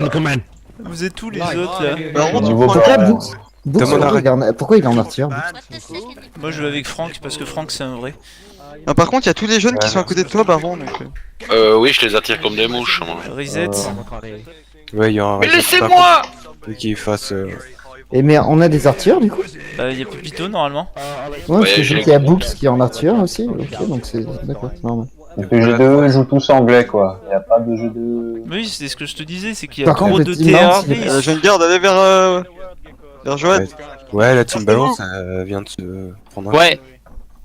gentlemen. Vous êtes tous les autres là. Pourquoi il est en artillerie? Moi je vais avec Franck parce que Franck c'est un vrai. Ah, par contre, il y a tous les jeunes qui sont à côté de toi, Baron. Donc... Oui, je les attire comme des mouches. Moi. Reset. Ouais, il y a un. Mais laissez-moi. Qui fasse. Et mais on a des artilleurs du coup? Il y a Pépito normalement. Ouais, parce que je sais qu'il y a Books qui est en artilleur aussi. Ok, donc c'est d'accord, c'est normal. Les G2 jouent tous anglais quoi. Il n'y a pas de jeu de. Oui, c'est ce que je te disais, c'est qu'il y a Par contre, trop le de team Lance, TRV. il est- jeune garde, allez vers Joël. Ouais, la team balance vient de se prendre. Ouais.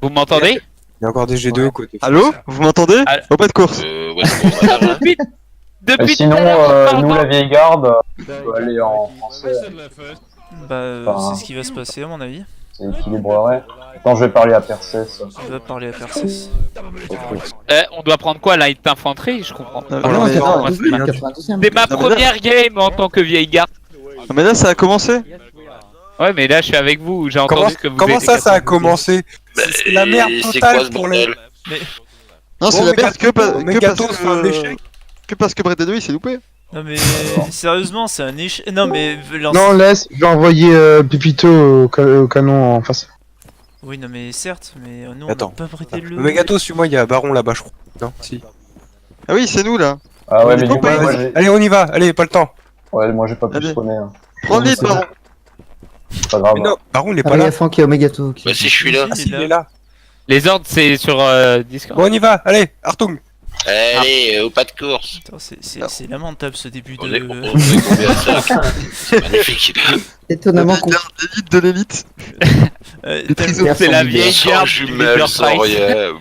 Vous m'entendez? Il y a encore des G2 côté. Allô? Vous m'entendez? Allô Oh, pas de course. Ouais, c'est bon, on a- Depuis Sinon, tout à l'heure, on parle nous pas. la vieille garde, on peut aller en français. C'est ce qui va se passer à mon avis. Ça équilibrerait. Attends, je vais parler à Percès. On va parler à Persis. On doit prendre quoi, light infanterie? Je comprends. Ah, Ah non, mais- 92e. C'est ma Non, mais première game en tant que vieille garde. Ah, mais là, ça a commencé. Ouais, mais là je suis avec vous, j'ai entendu que vous Comment étiez ça a 92e. commencé? C'est la merde C'est quoi totale ce pour les. bordel? Non, c'est Bon, la merde mais gâteau, c'est un échec. que parce que Brett 2 il s'est loupé. Non mais sérieusement, c'est un échec. Non mais Non, laisse, je vais envoyer Pépito au canon en face. Oui, non mais certes, mais nous Attends. on n'a pas prêté le. Mais gâteau, suis-moi, il y a Baron là-bas, je crois. Non, si. Ah oui, c'est nous là. Ah ouais, On mais est du coup, pas moi prêts. j'ai. Allez, on y va, allez, pas le temps. Ouais, moi j'ai pas pu Allez. spawner. Hein. Prends le lead, C'est Baron. pas grave. Mais non, Baron il est Ah, pas il y là. a Franck et Omegato. Bah si je suis là. Ah, si, il est là. Les ordres c'est sur Discord. Bon, on y va, allez, Artung. Allez, pas de course. Attends, c'est lamentable ce début On est de. combien à 5? C'est magnifique. Étonnamment con. L'élite de l'élite. C'est la vieille Sans garde. jumelles, sans rien.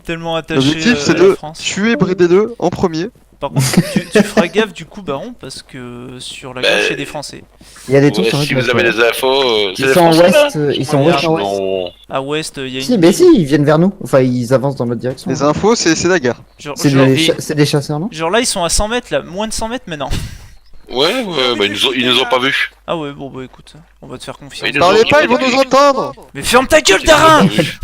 Tellement attaché L'objectif c'est à la de France. tuer Brett 2 en premier. Par contre, tu feras gaffe du coup, Baron, parce que sur la gauche, il y a des Français. Il y a des trucs Ouais, sur si la vous avez des infos, c'est Ils des sont en Français, là ouest, ils sont ouest en ouest. Non. À ouest, il y a Si, une. mais si, ils viennent vers nous. Enfin, ils avancent dans notre direction. Les infos, c'est la guerre. Genre, C'est genre- des chasseurs, non? genre là, ils sont à 100 mètres, là, moins de 100 mètres maintenant. Ouais, bah ils nous ont pas vus. Ah ouais, bon bah écoute, on va te faire confiance. Ils nous Parlez ont- pas, ils vont nous entendre. Mais ferme ta gueule, Ils nous ont Darin. pas vus.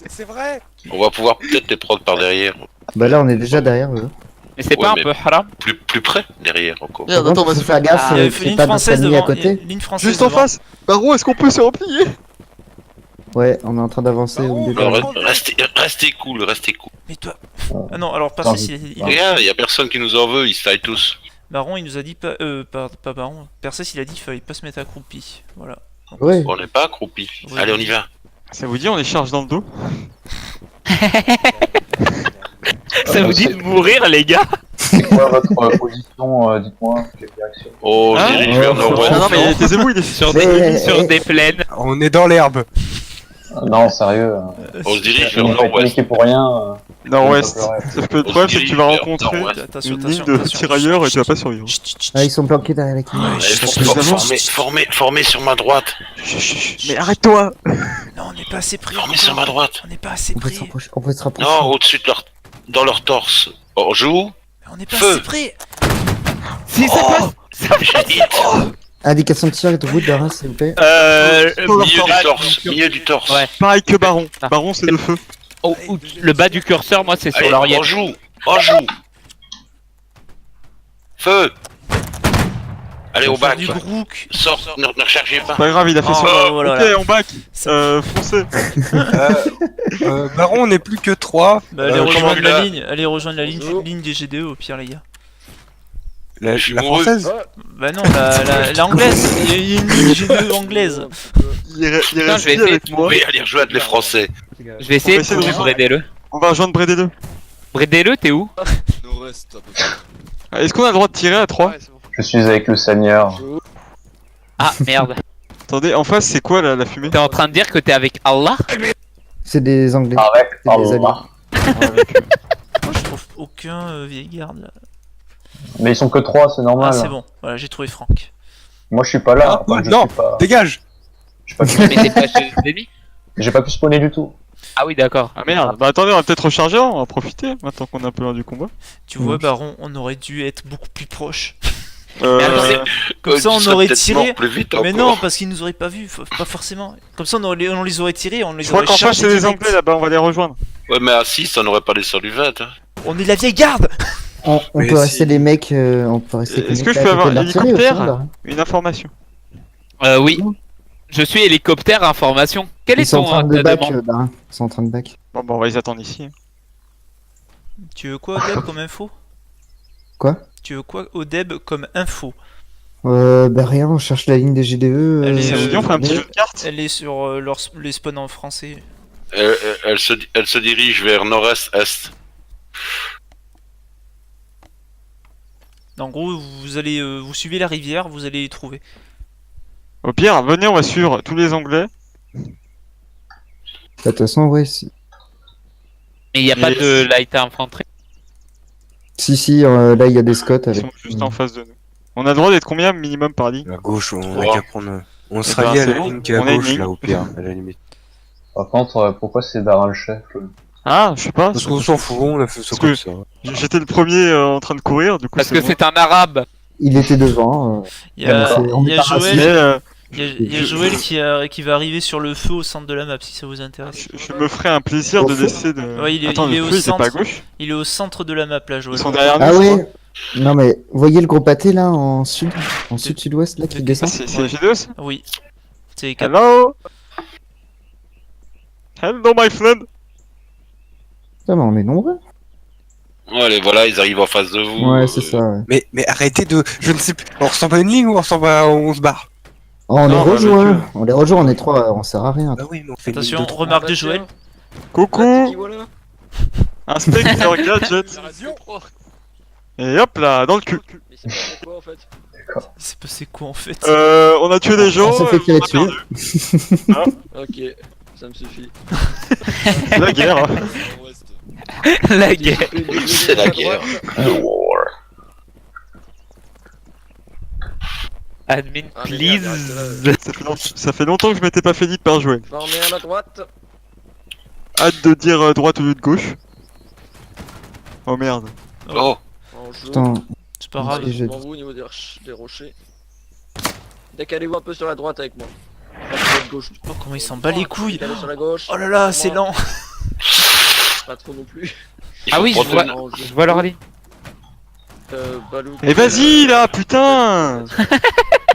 C'est vrai. On va pouvoir peut-être les prendre par derrière. Bah là, on est déjà derrière eux. Mais c'est Ouais, pas un mais- peu haram? Plus près derrière encore. Merde, Par attends, on contre, va faut se faire gaffe, Il y a qu'il y ait une pas notre française ennemi à devant. côté. Ligne française Juste en devant. face. Baron, est-ce qu'on peut se replier? Ouais, on est en train d'avancer au début. Alors, restez cool, restez cool. Mais toi. Ah non, alors Persis, Regarde, y a personne qui nous en veut, ils se taillent tous. Baron, il nous a dit pas. Pas Baron. Persis, il a dit qu'il fallait pas se mettre accroupi. Voilà. Donc, Ouais. On n'est pas accroupis. Ouais. Allez, on y va. Ça vous dit, on les charge dans le dos? Ça vous dit de mourir, les gars? C'est quoi votre position? Dites-moi, quelle direction? Oh, Hein je dirige vers Non, nord-ouest. non, mais taisez-vous, il est Sur Mais- des plaines. On est dans l'herbe. Non, sérieux. On se dirige vers On va pas nord-ouest. paniquer pour rien. nord-ouest. On va Sauf que le problème, c'est que tu vas rencontrer Attention, une attention, ligne de attention. tirailleurs et tu vas pas survivre. Chut, chut, chut, Ah, ils sont planqués derrière les clés. Allez, formez sur ma droite. Mais arrête-toi! Non, on n'est pas assez près. Formez sur ma droite. On n'est pas assez On peut près. se rapprocher. On peut se rapprocher. Non, au-dessus de leur... dans leur torse. On joue. On n'est pas Feu. assez près. Si ça passe! J'ai dit. Indication de tir et de route d'Arras, s'il vous plaît. Milieu du torse. Milieu du torse. Ouais. Pareil que Baron. Ah. Baron, c'est le feu. Le bas du curseur, moi, c'est sur Allez, l'oreillette. on joue. On joue. Feu. Allez, au bac. Du Grouk. Sort, ne rechargez pas. Pas grave, il a fait Oh, ça. voilà, Ok, voilà. on back. Foncez. Baron, on n'est plus que 3. Bah, allez je rejoindre suis la là. ligne. Allez rejoindre la ligne des GDE au pire, les gars. La Je suis mouru. française. Bah non, la anglaise. Il y a une ligne GDE anglaise. Il reste Putain, je vais qui essayer avec de moi? Oui, allez rejoindre les Français. Je vais essayer On va essayer de de trouver Brédé-le. On va rejoindre Brady 2. Brédé-le, t'es où? Est-ce qu'on a le droit de tirer à 3? Je suis avec le Seigneur. Ah, merde. Attendez, en face, c'est quoi la fumée? T'es en train de dire que t'es avec Allah? C'est des Anglais. Avec C'est des Allah. Moi, je trouve aucun vieille garde là. Mais ils sont que 3, c'est Ah, normal. c'est bon. Voilà, j'ai trouvé Franck. Moi je suis pas là. Ah, Enfin, je non. suis pas... Dégage. je suis pas pu... Mais t'es pas chez l'ennemi? J'ai pas pu spawner du tout. Ah oui, d'accord. Ah merde. Bah attendez, on va peut-être recharger, on va profiter maintenant qu'on est un peu loin du combat. Tu vois, Baron, on aurait dû être beaucoup plus proche. Euh... Comme ça, Tu on serais aurait peut-être tiré. mort plus vite Mais encore. non, parce qu'ils nous auraient pas vus, pas forcément. Comme ça, on les aurait tirés, on les Je crois aurait qu'en face, chargés c'est des direct. Anglais là-bas, on va les rejoindre. Ouais, mais à 6, on n'aurait pas descendu 20. Hein. On est la vieille garde. On Mais peut si. rester les mecs, on peut rester Est-ce que je connectés peux à avoir côté de l'artillerie, l'hélicoptère au final, là. Une information. Oui. Je suis hélicoptère information. Quel Ils est sont en ton train de ta back, demande Barin. Ils sont en train de back. Bon, on va les attendre ici. Tu veux quoi, Odeb, comme info? Quoi? Tu veux quoi, Odeb, comme info? Bah rien, on cherche la ligne des GDE. Elle est, Ça vous dit, on fait un petit mais- jeu de cartes? Elle est sur les spawns en français. Elle se dirige vers nord-est-est. En gros, vous allez, vous suivez la rivière, vous allez les trouver. Au pire, venez, on va suivre tous les Anglais. Bah, de toute façon, ouais, si. Mais il n'y a pas de light infanterie. Si, là, il y a des Scots Ils avec. sont juste en face de nous. On a le droit d'être combien minimum par ligne? À gauche, on Trois. a qu'à prendre. On se ben, rallie à c'est la bon. ligne qui est à On est gauche, une là, au pire, à la limite. Par contre, pourquoi c'est Barin le chef Ah, je sais pas. Parce qu'on s'en fout, on a fait ça Parce comme que- ça. J'étais le premier en train de courir, du coup. Parce que bon. c'est un arabe. Il était devant. Il y a, on il y est a pas Joël, Mais il y a Joël qui va arriver sur le feu au centre de la map, si ça vous intéresse. je me ferai un plaisir de laisser de. Ouais, il est- Attends, il est le au feu, il était pas à centre. gauche. Il est au centre de la map, là, Joël. Ils sont derrière nous. Ah je oui. crois. Non mais, vous voyez le gros pâté là en sud, en sud-sud-ouest là qui de- Ah, descend. c'est G2 ça? Oui. C'est cap- Hello? Hello, my friend. Putain, mais on est nombreux. Allez, voilà, ils arrivent en face de vous. Ouais, c'est ça. Ouais. Mais arrêtez de. Je ne sais plus. On ressemble à une ligne ou on ressemble à 11 barres? Oh, on Non, les rejoint. avec eux. On les rejoint, on est trois, on sert à rien. Bah oui, mais on fait une ligne Attention, de trois. remarque de Joël. Coucou. Inspecteur Gadget. Et hop là, dans le cul. Il s'est passé quoi en fait? On a tué des gens. On s'est fait tirer on a dessus. perdu. Ok, ça me suffit. C'est la guerre. La guerre. C'est la guerre. The war. Admin, Ah, mais please. merde, Ça fait longtemps que je m'étais pas fait lead par Joël. Formé à ma droite. Hâte de dire droite au lieu de gauche. Oh merde. Oh, En joue. Putain, C'est pas grave. Et j'ai- Devant vous au niveau des rochers. Décalez-vous un peu sur la droite avec moi. Pas sur la gauche. Oh, comment il s'en bat les couilles! Décalez sur la gauche. Oh là là, c'est lent! Pas trop non plus. il Ah faut oui, je prendre vois, une- En jeu. je vois leur ligne. Balou. Et vas-y là, putain.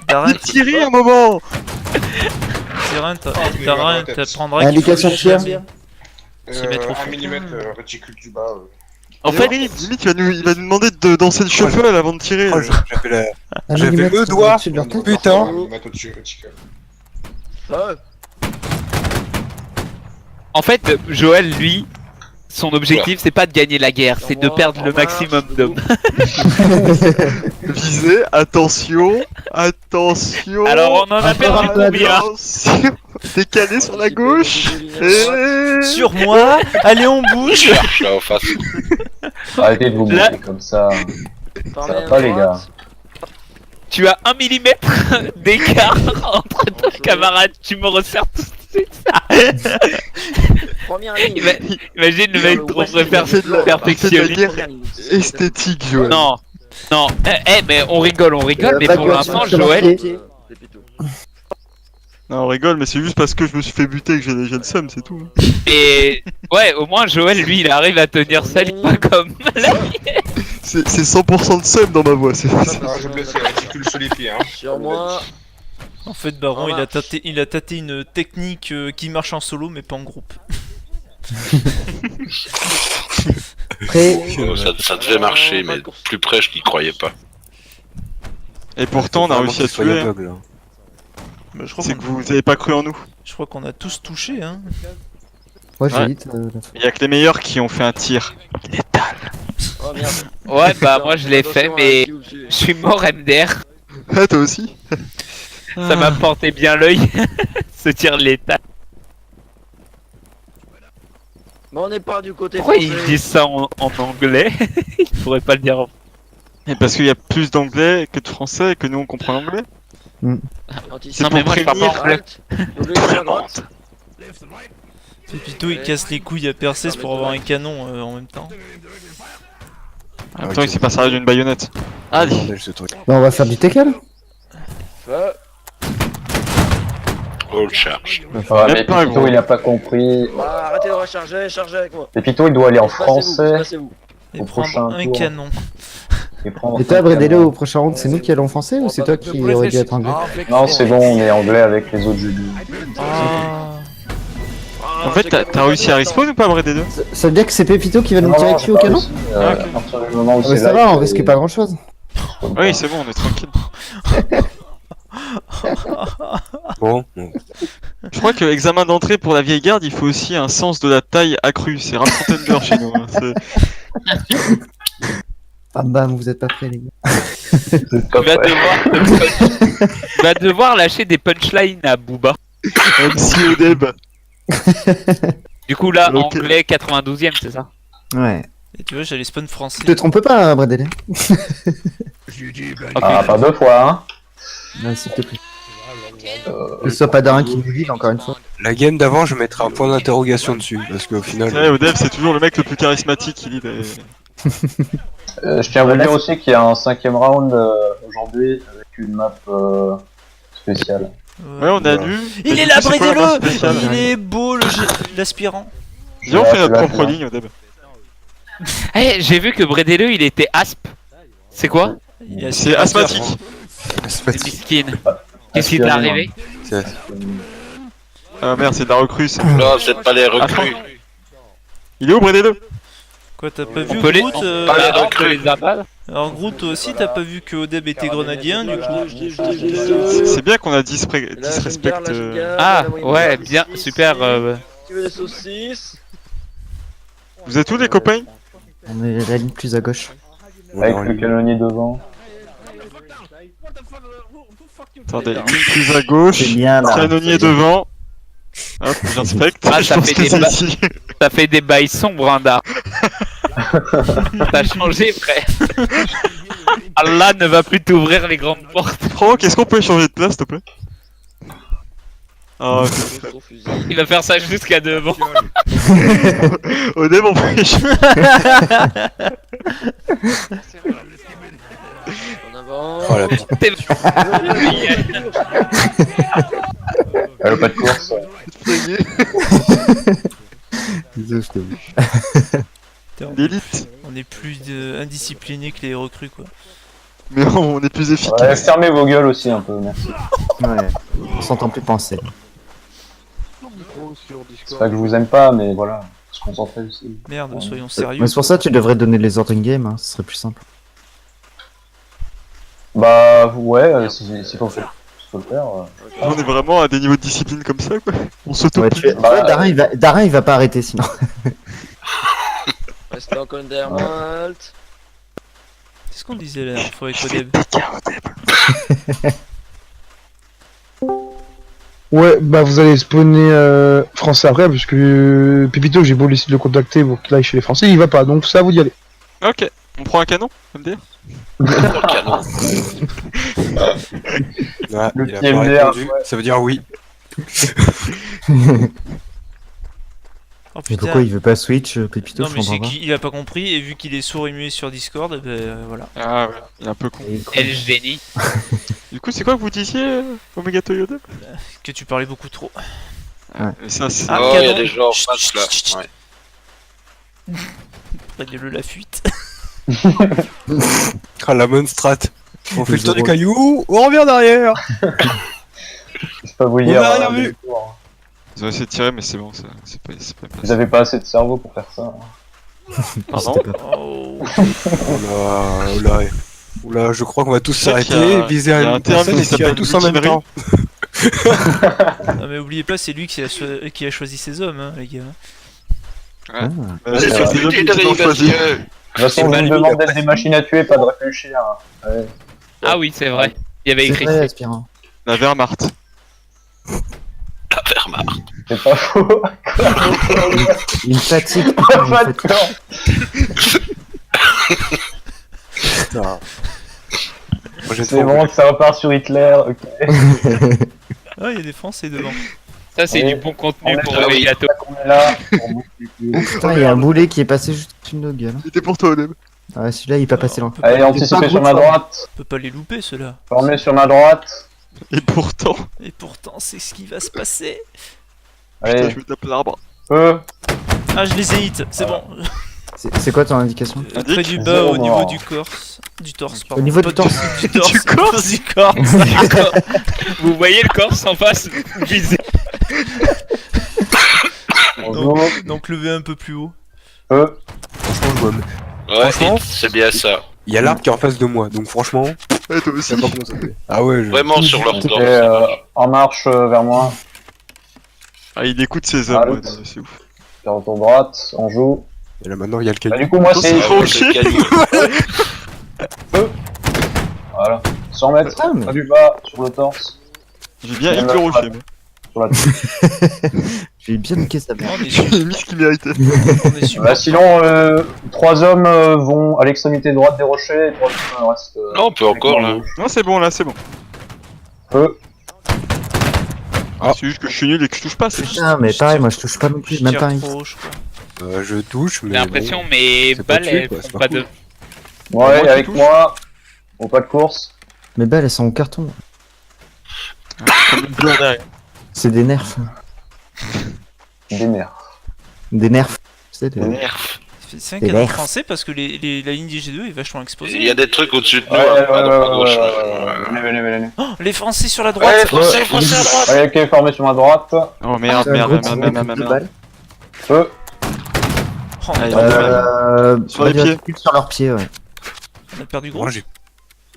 Darin, Tirez un moment. Darin, t'apprendras qu'il faut indication de tir. S'y mettre au fond. 1 mm réticule du bas. En fait, limite il va nous demander de danser le shuffle avant de tirer. Oh, j'avais la. Un J'avais millimètre le doigt. au-dessus de leur tête. Putain. Feu. en fait, Joël, lui, son objectif, c'est pas de gagner la guerre, c'est de perdre le maximum d'hommes. Visez, attention, attention. Alors, on en a perdu combien? Attention. Décalé sur la gauche. Et... Sur moi! Allez, on Je bouge! cherche là en face. Arrêtez de vous Là- bouger comme ça. Formé Ça va à pas, ma les droite. Tu as 1 mm d'écart entre En ton jeu. camarade, tu me resserres tout de suite ça. Première ligne. Imagine le mec trop perfectionné. Première ligne. Esthétique, Joël. Non, non, mais on rigole, mais Back pour up, l'instant, sur Joël, leur pied. C'est plutôt. Non, on rigole, mais c'est juste parce que je me suis fait buter et que j'ai le seum, c'est tout. et ouais, au moins Joël, lui, il arrive à tenir sa ligne, pas comme la C'est 100% de seum dans ma voix. J'ai blessé la réticule sur les pieds. Hein. Sur moi. En fait, Baron, il a tâté une technique qui marche en solo, mais pas en groupe. Prêt. Ça devait marcher, mais plus près, je n'y croyais pas. Et pourtant, on a réussi à tuer. Bah, je crois C'est qu'on- que vous avez pas cru en nous. je crois qu'on a tous touché, hein. Ouais, Ouais. j'hésite. Il y a que les meilleurs qui ont fait un tir. Oh merde. Ouais, bah moi je l'ai fait, mais je suis mort MDR. Ah, toi aussi. Ça m'a porté bien l'œil, ce tir létal. Bon, on n'est pas du côté Pourquoi ils français. disent ça en anglais? Ils pourraient pas le dire en Et parce qu'il y a plus d'anglais que de français et que nous on comprend l'anglais. Anticipé. C'est Non, mais pour moi, je parle pas prévenir. anglais. Halte. Doublez sur la droite. Pépito, il casse les couilles à Percé pour avoir un canon en même temps. En même temps, il s'est pas servi d'une baïonnette. Allez. Bah, on va faire du TK là. Feu. Oh, le charge. Ouais, mais Même pas, Pépito, gros. il a pas compris. Bah, arrêtez de recharger, chargez avec moi. Pépito, il doit aller en Passez-vous, français. passez-vous. Et Au prendre prochain un tour. canon. prendre Et toi, un Bredele, canon. au prochain round, c'est nous qui allons français ou c'est toi qui aurais dû être anglais? Non, c'est bon, on est anglais avec les autres jeux. Ah. En fait, t'as réussi à respawn ou pas, Bred 2? Ça veut dire que c'est Pépito qui va nous tirer dessus au canon? À partir du moment où Ah, mais c'est ça live, va, on c'est- risque pas grand chose. Oui, c'est bon, on est tranquille. Bon, Je crois que examen d'entrée pour la vieille garde, il faut aussi un sens de la taille accru. C'est Rap Contender chez nous. Hein. Bam bam, vous êtes pas prêts les gars. c'est Tu top, vas, ouais. tu vas devoir lâcher des punchlines à Booba. MC Odeb. Du coup, là, Ok. anglais 92ème, c'est ça? Ouais. Et tu vois, j'allais spawn français. Tu te trompes pas, Bredele. Ah, pas deux fois, hein. Ouais, s'il te plaît. Que ce soit pas Darin qui nous guide encore une fois. la game d'avant, je mettrai un point d'interrogation dessus, parce qu'au final... Ouais, Odeb, c'est toujours le mec le plus charismatique. Il est... Je tiens à vous dire aussi qu'il y a un 5ème round aujourd'hui avec une map spéciale. Ouais, on a lu. Il Mais est du là, coup, c'est quoi la map Bredele. spéciale Il est beau, l'aspirant. Viens, on fait notre Là, propre là. ligne, Odeb. Eh, j'ai vu que Bredele, il était asp. C'est quoi? Il est C'est aspirateur. asthmatique. C'est pas Miskin. Qu'est-ce qui t'est arrivé? Ah merde, c'est de la recrue. ça. Non, c'est pas les recrues. Il est où, Bred 2? Quoi, t'as pas On vu peut les... Groot Pas les on peut recrues. les abattre. Alors Groot, toi aussi, t'as pas vu que Odeb était grenadien, du coup. C'est bien qu'on a disrespect. Ah, ouais, bien, super. Tu veux des saucisses? Vous êtes où, les copains? On est la ligne plus à gauche. Avec le canonnier devant. Attendez, ligne plus à gauche. C'est bien là. Canonnier devant. Hop, j'inspecte. Ah, Je ça pense fait que des c'est ba- ici. Ça fait des bails sombres, hein, Dar. T'as changé, frère. Allah ne va plus t'ouvrir les grandes portes. Franck, est-ce qu'on peut changer de place, s'il te plaît? Ah, Gros fusil. Il va faire ça jusqu'à devant. Odeb, on peut échanger. En avant. Oh la petite... T'es- Le pas de course. Désolé, je t'ai vu. L'élite. On est plus indisciplinés que les recrues, quoi. Mais on est plus Ouais, efficace. fermez vos gueules aussi un peu, merci. Ouais. On s'entend plus penser. C'est pas que je vous aime pas, mais voilà. Se concentrer aussi. Merde, soyons sérieux. Mais c'est pour ça que tu devrais donner les ordres in-game, hein, ce serait plus simple. Bah ouais, s'il faut le faire. On est vraiment à des niveaux de discipline comme ça, quoi. On sauto. Ouais, Darin, il va pas arrêter sinon. Restez en Condermalt. C'est ce qu'on disait la dernière fois avec Odeb. Ouais, bah vous allez spawner français après, parce que Pépito, j'ai beau essayer de le contacter pour qu'il aille chez les français, il va pas, donc ça à vous d'y aller. Ok, on prend un canon, MDR. Le canon. Ouais, Le il a petit pas MDR, répondu, ça veut dire oui. Oh Mais putain. pourquoi il veut pas switch, Pépito, Non je mais c'est comprends pas. qu'il a pas compris et vu qu'il est sourd et muet sur Discord, eh ben voilà. Ah ouais, il est un peu con. Et le génie. Du coup, c'est quoi que vous disiez, Omega Toyota? Que tu parlais beaucoup trop. Mais ça, c'est... Ah, Oh, il y a canon. des gens en Chut, face chut, là. chut, chut. Ouais. Prenez-le la fuite. Ah, la bonne strat. On fait le tour du Zéro. caillou, on revient derrière. Je peux pas vous On dire. a rien des vu. tours, hein. Ils ont essayé de tirer, mais c'est bon, ça. C'est pas Vous avez pas assez de cerveau pour faire ça. Hein. Pardon? C'était pas- Oh. Oula, oula, oula, je crois qu'on va tous C'est vrai qu'il y s'arrêter, a- viser il y a à un une terme personne qui et tirer s'appelle tous en même mutinerie. temps. Non mais oubliez pas, c'est lui qui a choisi ses hommes, hein, les gars. Ah. C'est ça. une les hommes qui petite l'ont choisi. rivalité. De toute façon, C'est on pas nous lui, demande d'être des machines à tuer, pas de réfléchir. Hein. Ouais. Ah oui, c'est vrai. Il y avait C'est écrit. vrai, aspirant. La Wehrmacht. La Wehrmacht. C'est pas faux. Une fatigue. Pas une de fatigue. camp. Putain. Prochaine C'est fois, bon que ça repart sur Hitler. Ok. Ah, il y a des Français devant. Ça, c'est Oui. du bon contenu On est pour là, le oui. gâteau. On est là. Pour boucler les couilles. Putain, il y a un boulet qui est passé juste au-dessus de nos gueules. C'était pour toi, Odeb. Ah, celui-là, il est pas passé loin. Allez, anticipez sur ma droite. On peut pas les louper ceux-là. Formez sur ma droite. Et pourtant, Et pourtant, c'est ce qui va se passer. putain, Allez, je me tape l'arbre. feu. Ah, je les ai hit, c'est bon. C'est quoi ton indication? Près du bas, Zéro au niveau mort. du corps. Du torse, pardon. Au niveau Pas du torse. Du torse. Du corse. Du corps. Vous voyez le corse en face, vous visez. Bonjour. Donc levez un peu plus haut. Feu. Franchement, je vois. Ouais, Franchement c'est bien ça. Il y a l'arbre qui est en face de moi, donc franchement. Ouais, toi aussi. Je sais pas comment ça fait. Ah ouais, je. Vraiment sur leur Ok, torse. en marche vers moi. Ah, il écoute ses hommes, Halte. ouais, c'est ouf. Faire retour droite, on joue. Et là maintenant, il y a le Bah, caillou. du coup, moi, Attention, c'est. faut chier. Voilà. 100 mètres. Ah, mais- Pas du bas, sur le torse. J'ai bien Il y a hit le la rocher, moi. Sur la tête. J'ai bien niqué sa mère. On est super. J'ai mis ce qu'il méritait. On est super. Bah, sinon, 3 hommes vont à l'extrémité droite des rochers et 3 hommes restent. Non, on peut encore là. Non, c'est bon, là, c'est bon. Feu. Ah, c'est juste que je suis nul et que je touche pas, c'est Putain, mais pareil, moi je touche pas non plus, Je même tire pas un hit. trop, je crois. Je touche, mais. J'ai l'impression, bon. mes c'est pas balles, tué, elles quoi, c'est font pas pas de. Ouais, Moi qui avec touche. moi. Au pas de course. Mes balles elles sont en carton. comme une blonde derrière. C'est des nerfs. Des nerfs. Des nerfs. C'est des... Nerf. C'est un Des canon nerfs. français parce que la ligne du G2 est vachement exposée. Il y a des trucs au-dessus de nous, Ouais, hein, ouais, à droite, à ouais, gauche. Venez, venez, venez. Oh, les Français sur la Ouais, droite. Français, Français à droite. Allez, ok, formé sur ma droite. Oh merde, C'est un merde, gros merde, tir merde, avec merde, deux merde. balles. Feu. Oh, Allez, on, Sur les on va pieds. dire sur leurs pieds, ouais. on a perdu gros. Moi, j'ai.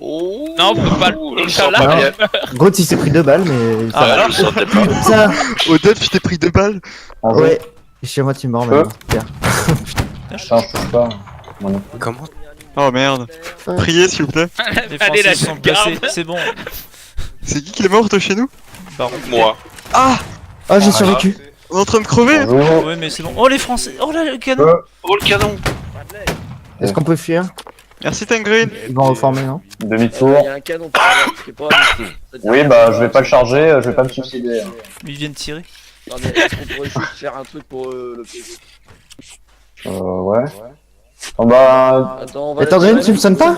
Oh, Non, on peut pas le- je le sens faire pas là. bien. Groth il s'est pris 2 balles, mais. Ah, Ah, je le sentais pas. Putain! Odette, tu t'es pris 2 balles. En jeu. Ouais. Chez moi, tu mords maintenant. Pierre. Putain, je- Putain, je touche pas. Moi non plus. Comment? Oh merde. Priez, s'il vous plaît. Les Allez, Français la se sont garde. placés. C'est bon. C'est qui est mort de chez nous? Baron. Moi. Oh, j'ai survécu! On est en train de crever. Bonjour. Ouais, mais c'est bon. Oh, les Français. Oh là, le canon. Feu. Oh le canon. Est-ce qu'on peut fuir? Merci Tangreen. Ils vont reformer, non? Il Demi-tour. y a un canon par là qui est pas. Oui, bah, je vais pas le charger, je vais pas me suicider. Ils viennent tirer. Non, mais est-ce qu'on pourrait juste faire un truc pour le PV? Ouais. Oh bah, Attends, on va. Attends, Green, tu me sonnes pas?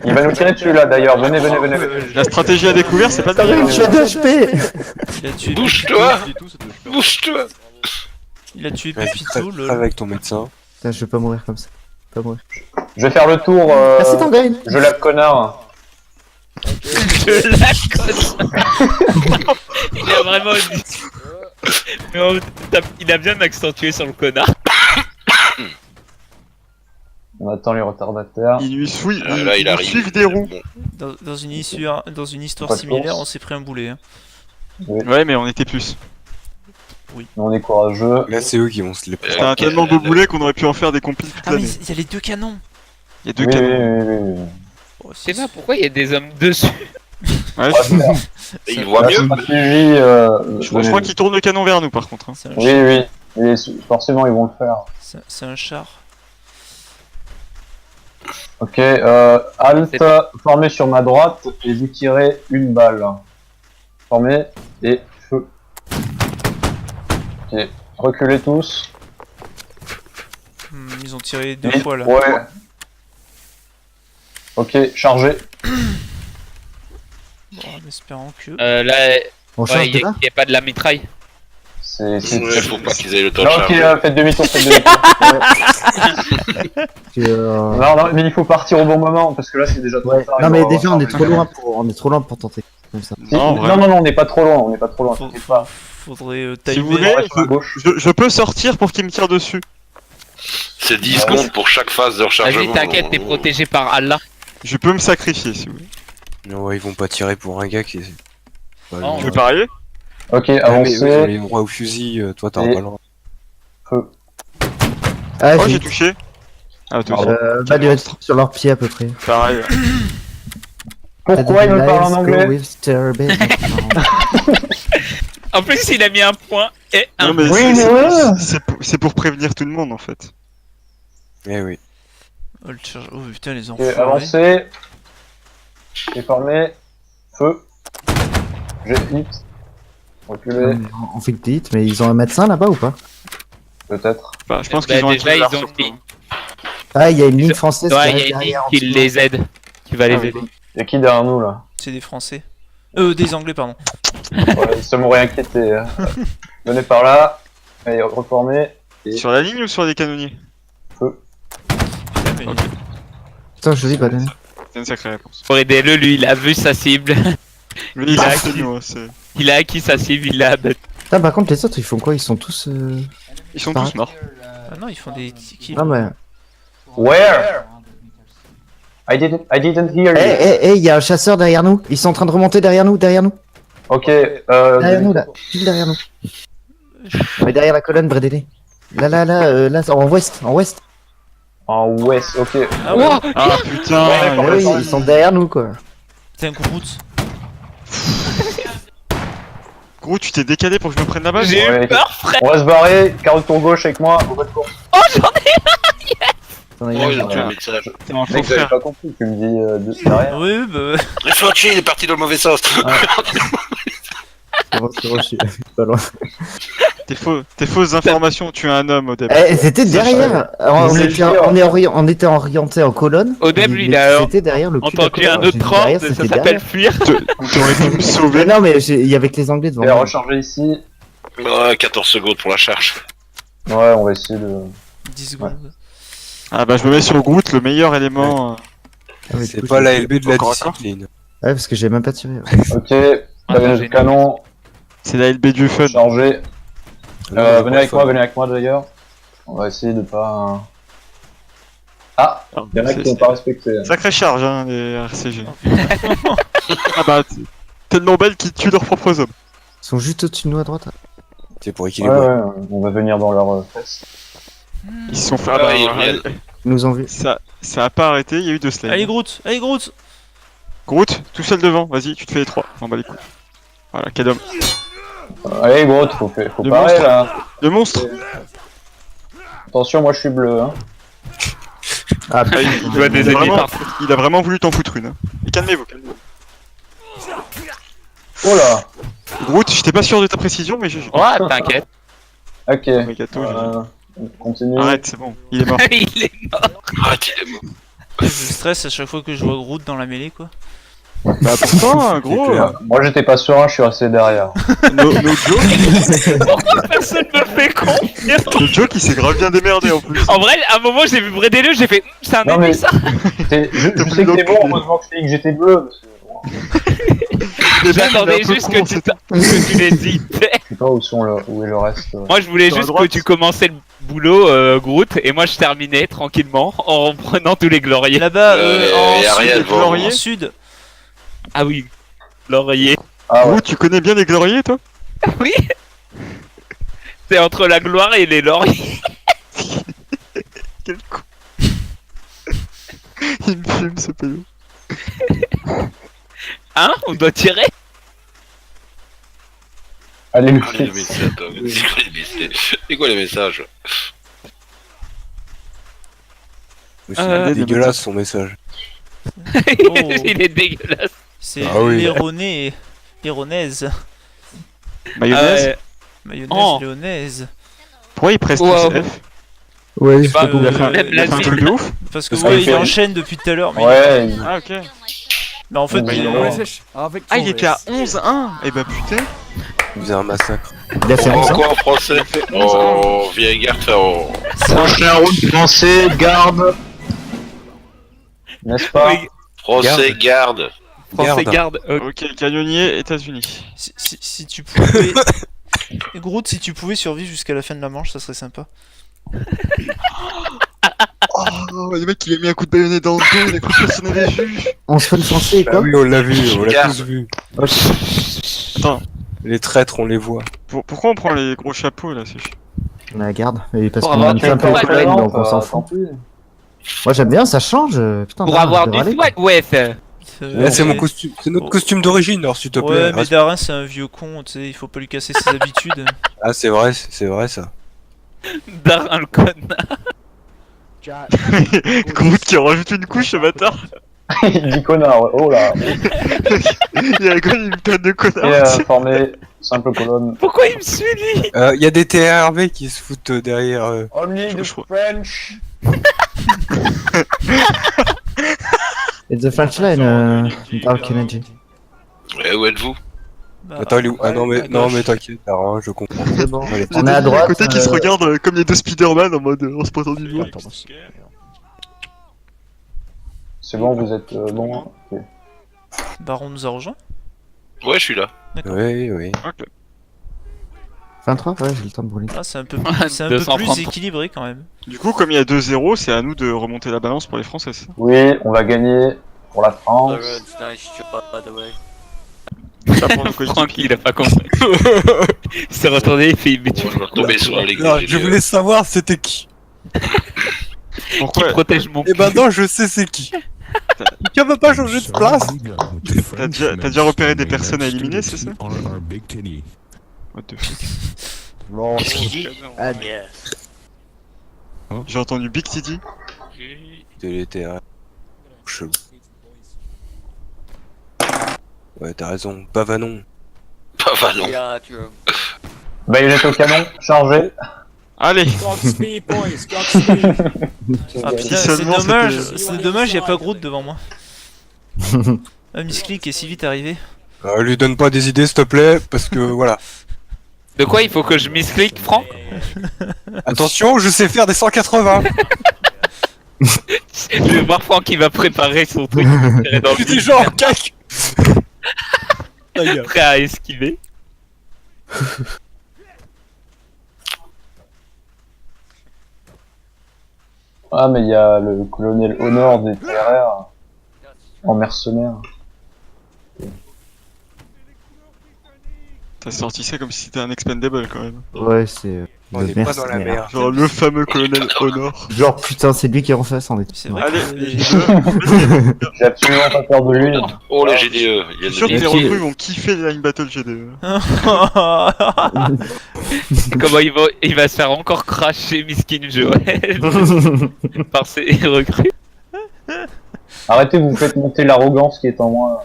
il va nous tirer dessus là d'ailleurs. Venez, venez, venez. venez. La stratégie à découvert, c'est pas de Green, je suis à 2 HP! Il a tué. Bouge-toi. Bouge-toi. Il a tué Vas-y, Pépito, crève lol. avec ton médecin. Putain, je vais pas mourir comme ça. Pas mourir. Je vais faire le tour. Merci, Tangreen! Je lave connard. Je la cote. Il a vraiment dit. Mais il a bien accentué sur le connard. On attend les retardataires. Il lui suit, Là, il arrive. suivent des roues. Bon. Dans une histoire Pas de similaire, course. on s'est pris un boulet. Hein. Ouais, mais on était plus. Nous, on est courageux. Là, c'est eux qui vont se les C'était un tellement beau boulet qu'on aurait pu en faire des compiles toute Ah, mais l'année. il y a les deux canons. Il y a 2 Oui, canons. oui, oui, oui. Oh, C'est pas pourquoi il y a des hommes dessus. Ouais, Et il voit La mieux. stratégie, je crois qu'il tourne le canon vers nous par contre. hein. C'est un, Oui, oui. Et forcément, ils vont le faire. c'est un char. Ok, halte, formé sur ma droite et vous tirez une balle. Formé et feu. Ok, reculez tous. Ils ont tiré 2 Oui, fois là. Ouais. Ok, chargé. Bon, en espérant que. Là, On ouais, change il de y là? a pas de la mitraille. C'est. Ouais, faut pas qu'ils aient le temps de Non, ok, charger. faites demi-tour, faites demi-tour. Ouais. Non, non, mais il faut partir au bon moment parce que là c'est déjà trop Ouais. tard. Non, il mais va déjà, avoir on est chargé. trop loin pour tenter. Comme ça. Si, Non, non, vraiment. non, on n'est pas trop loin, on n'est pas trop loin. Faut- T'inquiète pas. Faudrait Si vous timer. voulez, On reste sur la gauche. je peux sortir pour qu'il me tire dessus. C'est 10 secondes pour chaque phase de rechargement. Vas-y, t'inquiète, t'es protégé par Allah. Je peux me sacrifier si vous voulez. Non, ouais, ils vont pas tirer pour un gars qui est. Bah, Non, lui, Je veux parier? Ok, Ah, mais eux, ils ont avancez. les droits au fusil, toi t'auras Et- pas le droit. Feu. Ah, Oh, j'ai j'ai. touché. Ah, toi aussi. Bah, du reste sur leurs pieds à peu près. Pareil. Pourquoi il me parle en anglais? En plus, il a mis un point et un. Non, mais Oui, c'est- mais c'est pour prévenir tout le monde en fait. Eh oui. Oh, le charge- oh, putain, les Ok, enfants. avancez. Et formé. Feu. J'ai hit. Reculez, On fait le hit, mais ils ont un médecin là-bas ou pas? peut-être. Bah, je pense Bah, qu'ils ont un déjà, tir ils ont surtout, mis- hein. Ah, il y a une ligne française Ouais, qui il y arrive a une ligne derrière. en qui dessous. les aide. Qui va les aider. Et qui derrière nous là? C'est des Français. Des Anglais, pardon. Ouais, ça m'aurait inquiété. Venez par là. Allez, reformez. Sur la ligne ou sur les canonniers? gagné. Putain, je l'ai pas donné. C'est une sacrée réponse. Pour aider le lui, il a vu sa cible. Lui, il Ah, a qui- nous, hein, c'est- Il a acquis sa cible, il l'a abattu. Putain, par contre, les autres, ils font quoi? Ils sont tous. Ils sont Par- tous morts. Ah non, ils font des kills. Non, mais. Where? I didn't hear you. Il y a un chasseur derrière nous. Ils sont en train de remonter derrière nous. Derrière nous, là. Pile derrière nous. Mais derrière la colonne, Bredélé. Là, en ouest. En ouest, ok. Ah ouais, Ah putain, Ouais, oui, ils sont derrière nous, quoi. t'es un Groot. Gros, tu t'es décalé pour que je me prenne la balle. J'ai Ouais, eu peur, frère. On va se barrer, carotte tour gauche avec moi, au bas de course. Oh, j'en ai. Attends, il y Oh, a- il a tué le message. T'es un faux Mec, j'avais frère. pas compris, tu me dis derrière. Oui, bah. Fauci, il est parti dans le mauvais sens. c'est bon, je suis pas loin. Tes fausses informations, tu es un homme au début. C'était derrière. On était orienté en colonne. Au début, Mais il a C'était derrière le cul de la entendu un colonne. autre J'ai dit ordre, derrière, ça c'était s'appelle derrière. fuir. T'aurais pu me Mais sauver. non, mais il y avait que les Anglais devant Je vais moi. recharger ici. Ouais, 14 secondes pour la charge. Ouais, on va essayer de. 10 secondes. Ah bah je me mets sur Groot, le meilleur élément. Ah, mais du C'est coup, pas je- la LB de la Encore, encore. discipline. Ouais, parce que j'ai même pas tiré. Ok, t'avais le génial. canon, C'est la LB du fun. chargé. Non, Venez avec moi d'ailleurs. On va essayer de pas. Ah, y'en a qui n'ont pas respecté. Sacrée charge, hein, les RCG. Ah bah, tellement belles qu'ils tuent leurs propres hommes. Ils sont juste au-dessus de nous à droite. C'est pour Ouais, équilibrer. ouais, on va venir dans leur fesses. Ils se sont fait. Ah, Ah bah, ils reviennent. Ils nous ont vus. ça a pas arrêté, il y a eu 2 slides. Allez, Groot. Allez, Groot. Groot, tout seul devant, vas-y, tu te fais les 3. On bat les couilles. Voilà, quel homme. Allez, gros, faut Le parer monstre. là. Le monstre. Attention, moi je suis bleu. Hein. Ah, Ah, Il doit des il a ennemis vraiment- partout. il a vraiment voulu t'en foutre une. Hein. Et calmez-vous, calmez-vous. Oh là. Groot, j'étais pas sûr de ta précision, mais j'ai. Ouais, t'inquiète. Ok. Ouais, gâteau, On continue. Arrête, c'est bon, il est mort. Il est mort. Arrête, il est mort. Je stresse à chaque fois que je vois Groot dans la mêlée, quoi. Bah pourtant, gros, clair. Moi j'étais pas serein, je suis resté derrière. no joke, Pourquoi personne me fait confiance? le joke il s'est grave bien démerdé en plus. En vrai, à un moment, j'ai vu Bredélé, j'ai fait c'est un Non, ennemi mais- ça. Je sais que t'es bon, heureusement que je t'ai dit que j'étais bleu. Parce que, bon, J'attendais juste que tu l'hésitais. je sais pas où est le reste. Moi, je voulais Sur la juste que droite. tu commençais le boulot, Groot, et moi je terminais tranquillement en prenant tous les gloriers. Là-bas, et Ariel, sud, bon. en sud. Ah oui, laurier. Ah ouais. Groot, tu connais bien les gloriers toi? Oui. C'est entre la gloire et les lauriers. Quel con. Il me fume ce pélo. Hein? On doit tirer? Allez, Ah, les messages, attends, c'est quoi les messages? Euh, C'est dégueulasse son message. Il est dégueulasse. C'est Ah oui. l'Héronaise. Mayonnaise. Mayonnaise Oh. lyonnaise. Pourquoi il presse Wow. TCF? Ouais, je Bah, sais pas. Il a fait un, même il a la fait un vie. truc de ouf? Parce que Parce ouais, qu'il il fait- enchaîne depuis tout à l'heure. Mais, Ouais, Ah ok. mais en fait, Ouais, il- ouais. Ah il était à 11-1. Et bah putain. Il faisait un massacre. Il a fait En 11 ans. quoi en français? Oh, vieille garde, oh. Prochain round français, garde. n'est-ce pas? Oui, Français, garde. Français Garde. garde. Ok, canonnier, États-Unis. si tu pouvais. Groot, si tu pouvais survivre jusqu'à la fin de la manche, ça serait sympa. Oh, le mec il a mis un coup de baïonnette dans le dos, il a cru que personne n'avait vu. On se fait le français et Ah quoi? oui, on l'a vu, on l'a Garde. tous vu. Ok. Attends, Les traîtres, on les voit. pourquoi on prend les gros chapeaux là? C'est chiant. La garde. Et parce Pour qu'on avoir a fait un peu des de poils, colonne, donc on s'en fout. Moi j'aime bien, ça change. Putain, Pour Darin, avoir je des devrais aller, fouettes, ouais. c'est- Là, c'est Ouais. mon costume, c'est notre costume d'origine, alors s'il te plaît. Ouais, mais Reste- Darin, c'est un vieux con, tu sais, il faut pas lui casser ses habitudes. Ah, c'est vrai ça. Darin le connard. Groot qui en rajoute une couche ce bâtard. Il dit connard, ouais. Oh là. Il a connu une tonne de Et connards. formé, simple colonne. Pourquoi il me suit lui? Il y a des TRV qui se foutent derrière. Only the French. It's the French line, Dark Energy. Et où êtes-vous? Bah, Attends, il est où? Ah non, à mais, non, gauche. mais t'inquiète, Darin, je comprends. C'est bon. Allez. On est à droite. côté qui se regardent comme les deux Spider-Man en mode on se pointe du doigt. C'est bon, vous êtes bon. Ok. Baron nous a rejoint. Ouais, je suis là. Oui, oui. Ok. 23 ouais, j'ai le temps de brûler. Ah, c'est un peu, 230. plus équilibré quand même. Du coup, comme il y a 2-0, c'est à nous de remonter la balance pour les Français. c'est ça Oui, on va gagner pour la France. Ça pour nos Franck, coéquipiers. il a pas compris. Il s'est retourné, il fait mais tu Bon, je vais retomber sur les Non, GDE. je voulais savoir c'était qui. Pourquoi protège mon Et ben non, je sais c'est qui. Quelqu'un veut pas changer de place? T'as déjà repéré des personnes à éliminer, c'est ça What the fuck. Qu'est-ce qu'il dit? J'ai entendu Big Titty. Délétère. Chelou. Ouais, t'as raison. Pavanon. Pas Valon. Baïonnette au canon, chargé. Allez Ah putain, c'est seulement dommage, c'était- c'est dommage, y a pas Groot devant moi. Ah, Misclick est si vite arrivé. Lui donne pas des idées s'il te plaît, parce que voilà. De quoi il faut que je misclick, Franck? Attention, je sais faire des 180. Je vais voir Franck qui va préparer son truc. Dans Je suis déjà en cac. prêt à esquiver. Ah, mais il y a le colonel Honor des TRR en mercenaire. T'as sorti ça comme si c'était un expendable quand même. Ouais, c'est. On le est pas dans la mercenaire. merde. Genre le fameux colonel Honor. Genre putain, c'est lui qui est en face en fait. C'est vrai Allez, que les J'ai absolument pas peur de lui. Oh, les GDE. Il y a Je suis sûr que des... les recrues vont kiffer les Line Battle GDE. Comment il va se faire encore cracher Miskin Joël par ses recrues. Arrêtez, vous faites monter l'arrogance qui est en moi.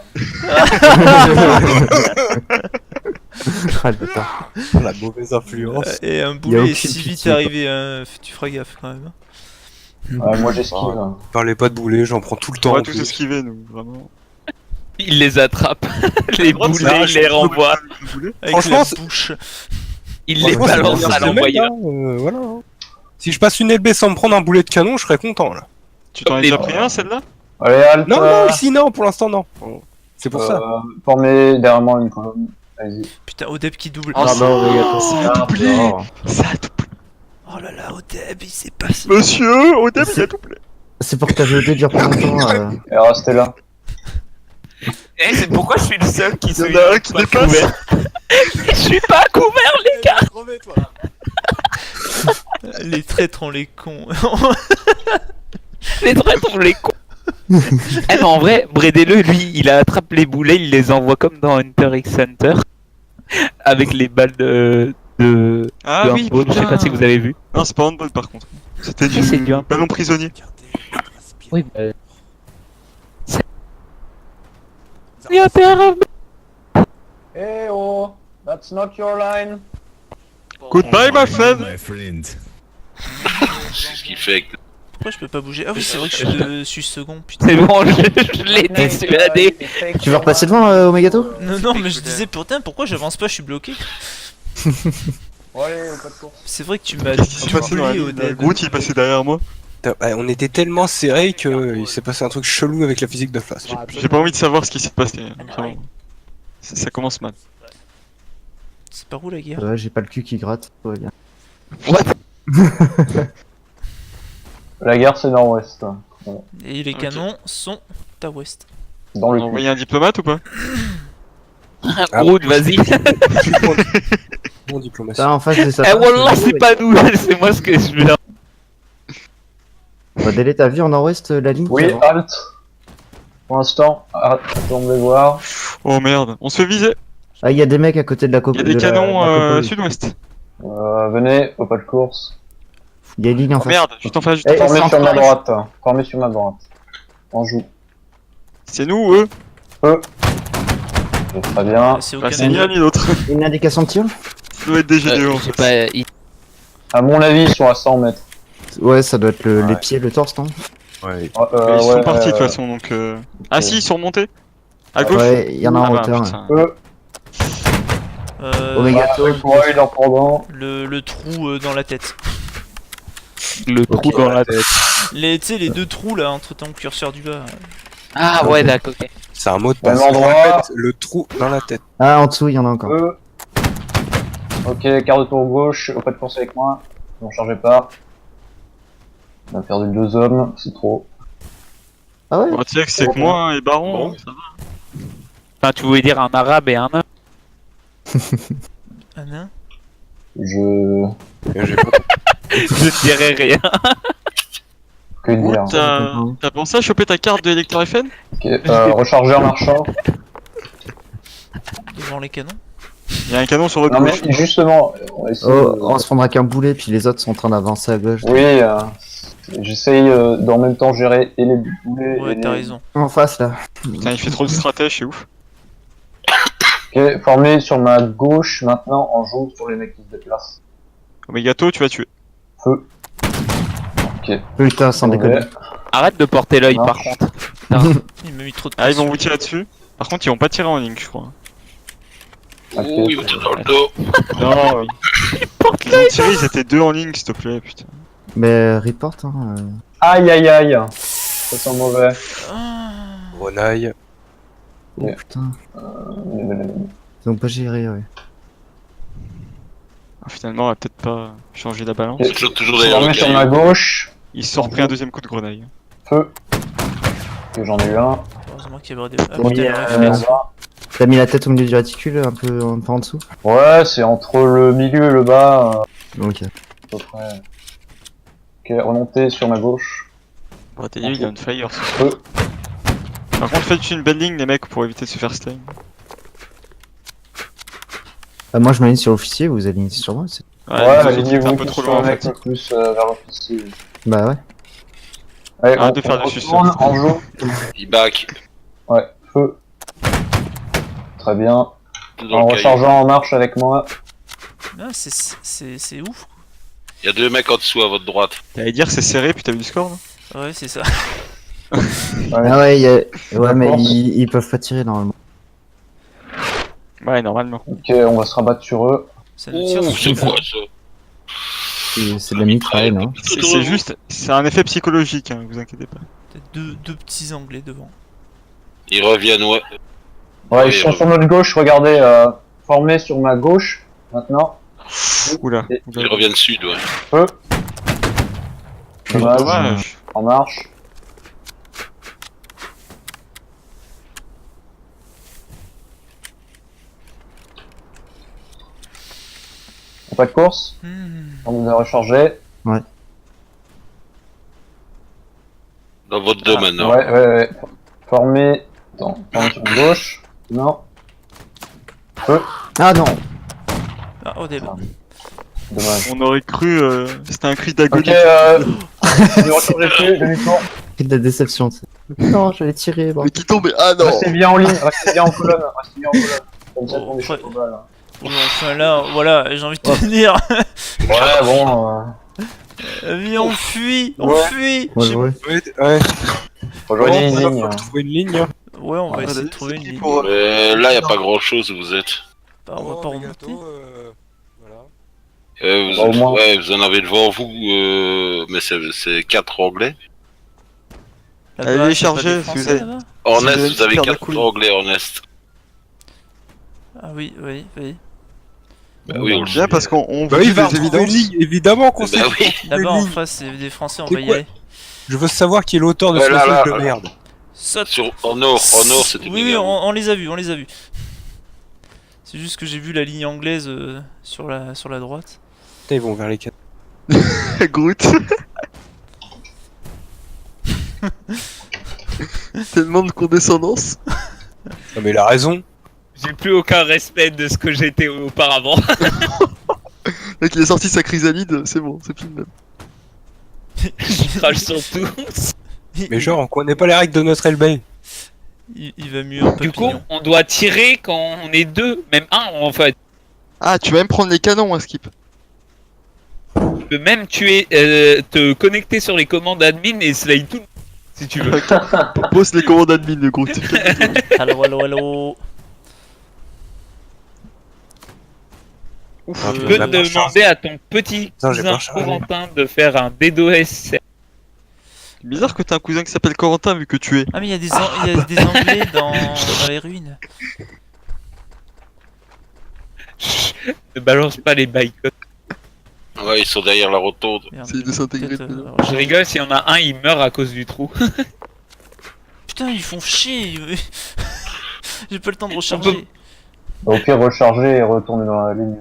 Ah, le bâtard. La mauvaise influence. Et un Y a boulet est aucune si vite pitié, arrivé, hein, tu feras gaffe quand même. Moi j'esquive. Parlez pas de boulet, j'en prends tout le temps. On va en tous plus. esquiver nous, vraiment. Il les attrape. Les droite, boulets, ça, il les renvoie. Avec Franchement, la c'est- bouche. Il les Franchement, c'est balance bien à ce mec, l'envoyeur. hein, voilà. Si je passe une LB sans me prendre un boulet de canon, je serais content là. Tu t'en as déjà pris un celle-là Allez, halte. Non, non, ici non, pour l'instant non. C'est pour ça. Formez derrière moi une colonne. Vas-y. Putain, Odeb qui double. Oh, Ah bah, ouais, attends. ça a doublé Ça a doublé Oh là là, Odeb, il s'est passé. Monsieur Odem, il a doublé C'est pour que ta VOD dure pas longtemps. Et restez là. Eh, c'est pourquoi je suis le seul qui se Il y en a un qui dépasse. couvert. Je suis pas couvert, les gars. Les traîtres, on les cons. Les traîtres, on les cons. Eh mais en vrai, Bredele, lui, il attrape les boulets, il les envoie comme dans Hunter x Hunter. Avec les balles de Ah oui, handball, je sais pas si vous avez vu. Non, c'est pas handball par contre. C'était Si, c'est du du handball. ballon prisonnier. Oui, Il y a terre. Eh oh, that's not your line. Goodbye my friend. C'est ce qu'il fait avec... Pourquoi je peux pas bouger? Ah oui, c'est vrai que je suis second, putain. C'est bon, je l'ai dissuadé. Tu veux repasser devant Omegato? Non, non, mais je disais, putain, pourquoi j'avance pas, je suis bloqué. Allez, pas de course. C'est vrai que tu m'as Qu'est-ce qui s'est passé dans la doublé, ligne Odeb. Groot il est passé derrière moi. On était tellement serrés que il s'est passé un truc chelou avec la physique de face. J'ai pas envie de savoir ce qui s'est passé. Vraiment. Ça commence mal. C'est par où la guerre? Ouais, j'ai pas le cul qui gratte. Tout va bien. La guerre c'est nord-ouest. Et les Ok. canons sont à ouest. Dans On le a cul. envoyé un diplomate ou pas Groot, vas-y. Bon diplomatie. Ça en face de ça. Eh wallah, c'est pas nous, c'est moi ce que je veux. Délai, t'as vu en nord-ouest la ligne? Oui, qui avance halte. Pour l'instant, attends de les voir. Oh merde, on se fait viser. Ah, il y a des mecs à côté de la Il y a des canons copole. sud-ouest. Venez, au pas de course. Il y a une ligne en Oh face. merde, juste en face, juste Eh, en face. formez sur ma droite. Formez sur ma droite. On joue. C'est nous ou eux Très bien. C'est au Bah c'est ni Canada. l'un ni l'autre. Une indication de tir? Ça doit être des GDE en Je sais fait. pas, À mon avis, ils sont à 100 mètres. Ouais, ça doit être les Ouais. pieds, le torse, non? Ouais. Ils sont partis de toute façon donc. Ah si, ils sont remontés. À gauche. Ouais, il y en a en Ah bah, hauteur. putain. Omegato. Pour eux, il en prend le trou dans la tête. Le trou Ok, dans la tête. Tu sais, les deux trous là entre ton curseur du bas. Ah ouais, d'accord, ok. C'est un mot de Même passe. endroit. Répète, le trou dans la tête. Ah, en dessous, il y en a encore. Ok, quart de tour gauche, au pas de course avec moi. Ne chargez pas. On a perdu 2 hommes, c'est trop. Ah ouais? Bon, tiens, c'est que moi hein, et Baron. Bon. Ça va. Enfin, tu voulais dire un arabe et un nain. Un nain. Je... J'ai pas- Je dirais rien. Que dire? T'as pensé à choper ta carte de lecteur FN? Ok, recharger en marchant. Devant les canons. Il y a un canon sur votre Non mais gauche. justement, on va essayer Oh, de- on se prendra qu'un boulet, puis les autres sont en train d'avancer à gauche. Oui, j'essaye d'en même temps gérer et les boulets Ouais, et t'as les... raison. En face, là. Putain, il fait trop de stratège, c'est ouf. Ok, formé sur ma gauche, maintenant en joue sur les mecs qui se déplacent. Omegato, tu vas tuer. Feu. Putain, sans déconner. Ouais. Arrête de porter l'œil Non. par contre. Il m'a mis trop de Ah, ils vont pression. vous tirer dessus. Par contre, ils vont pas tirer en ligne, je crois. Ok. Ouh, il me tire dans le dos. Non, ils ont tiré, ils étaient 2 en ligne, s'il te plaît, putain. Mais report, hein. Aïe aïe aïe. Ça sent mauvais. Ah. Grenaille. Oh Ouais. putain. Ils ont pas géré, ouais. Ah, finalement, on va peut-être pas changer la balance. Ok. Toujours derrière le Formé sur ma caillou. gauche. Ils se sont repris un deuxième coup de grenaille. Feu. Ok, j'en ai eu un. Heureusement qu'il y avait des. Ah Oui, putain, le euh, réflexe. T'as mis la tête au milieu du réticule, un peu en dessous? Ouais, c'est entre le milieu et le bas, Ok. à peu près. Ok, remonter sur ma gauche. Bon, t'es dit, il y a une fire. Feu. Par contre, faites une belle ligne, les mecs, pour éviter de se faire stun. Moi, je m'aligne sur l'officier, vous alignez sur moi? Ouais, les autres, alignez-vous c'est un peu trop loin, en fait. plus vers l'officier. Bah ouais. Allez, Arrête on, de faire on du retourne suspense. en joue. Il back. Ouais, feu. Très bien. Tout En dans le caillou. rechargeant en marche avec moi. Ah, c'est ouf. Il y a 2 mecs en dessous à votre droite. T'allais dire c'est serré, puis t'as vu du score, non? Ouais, c'est ça. Ouais. Ah ouais, ouais, mais pense. ils peuvent pas tirer normalement. Ouais, normalement. Ok, on va se rabattre sur eux. Ça nous tire Ouh, sur c'est quoi ça? C'est de la mitraille, non? C'est juste, c'est un effet psychologique, hein, vous inquiétez pas. Peut-être deux petits anglais devant. Ils reviennent, ouais. Ouais, Oui, ils sont sur notre gauche, regardez, formés sur ma gauche, maintenant. Oula. Ils reviennent sud, ouais. Feu. Dommage. Dommage. En marche. Pas de course, on nous a rechargé. Dans votre dos maintenant. Ouais. Formé. Attends, formé sur ma gauche. Non. Feu. Ah non! Ah, au début. Dommage. On aurait cru, c'était un cri d'agonie. Ok, je vais recharger dessus, demi-tour. C'est de la déception, tu sais. Non, j'allais tirer, bon. Mais qui tombe, ah non! Restez bien en ligne, restez bien en colonne, restez bien en colonne. Comme ça, Oh, on échappe ouais. aux balles. Bon, enfin là, voilà, j'ai envie de te dire. Ouais, bon, Viens, on fuit, on Ouais. fuit. Moi, je vois. Ouais. rejoignez une Bon, ligne. faut trouver une ligne. Ouais, on va Ouais, essayer de trouver une ligne. Là, y a pas grand chose où vous êtes. Bah, on va pas remonter. Voilà. Vous, Bah, au moins. ouais, vous en avez devant vous, mais c'est 4 anglais. Là-bas, Allez, c'est pas chargez, des si vous Français, avez- là-bas En Si est, vous avez vous avez une carte de 4 couille. anglais en est. Ah oui, oui, oui. Bah oui, on le Bien sait. parce qu'on Bah veut oui, des va retrouver une évidences. ligne, évidemment qu'on sait. Bah oui. Là-bas, en ligne. face, c'est des Français, on C'est va y quoi aller. Je veux savoir qui est l'auteur de Ouais, ce là, message là, de là. merde. Saute. En or, c'était Oui, oui, méga. on les a vus, on les a vus. C'est juste que j'ai vu la ligne anglaise sur la droite. Putain, ils vont vers les 4. Groot. Tellement de condescendance. Non mais il a raison. J'ai plus aucun respect de ce que j'étais auparavant. Mec, il a sorti sa chrysalide, c'est bon, c'est fini. Je crache sur tout. Mais genre, on connaît pas les règles de notre LB. Il va mieux un peu. Du coup, on doit tirer quand on est deux, même un en fait. Ah, tu vas même prendre les canons, hein, Skip. Tu peux même tuer, te connecter sur les commandes admin et slide tout si tu veux. Pose les commandes admin, le Groot. Allo, allo, allo. Ouf, Ah, Je mais peux la te marche demander à ton petit Putain, j'ai cousin pas chargé. Corentin de faire un DDoS. c'est bizarre que t'as un cousin qui s'appelle Corentin vu que tu es. Ah mais il y a des, il y a des Anglais dans les ruines. Ne balance pas les boycotts. Ouais, ils sont derrière la rotonde. Merde, C'est de s'intégrer peut-être, dedans. Je rigole, s'il y en a un, il meurt à cause du trou. Putain, ils font chier. J'ai pas le temps de recharger. Au pire, recharger et retourner dans la ligne.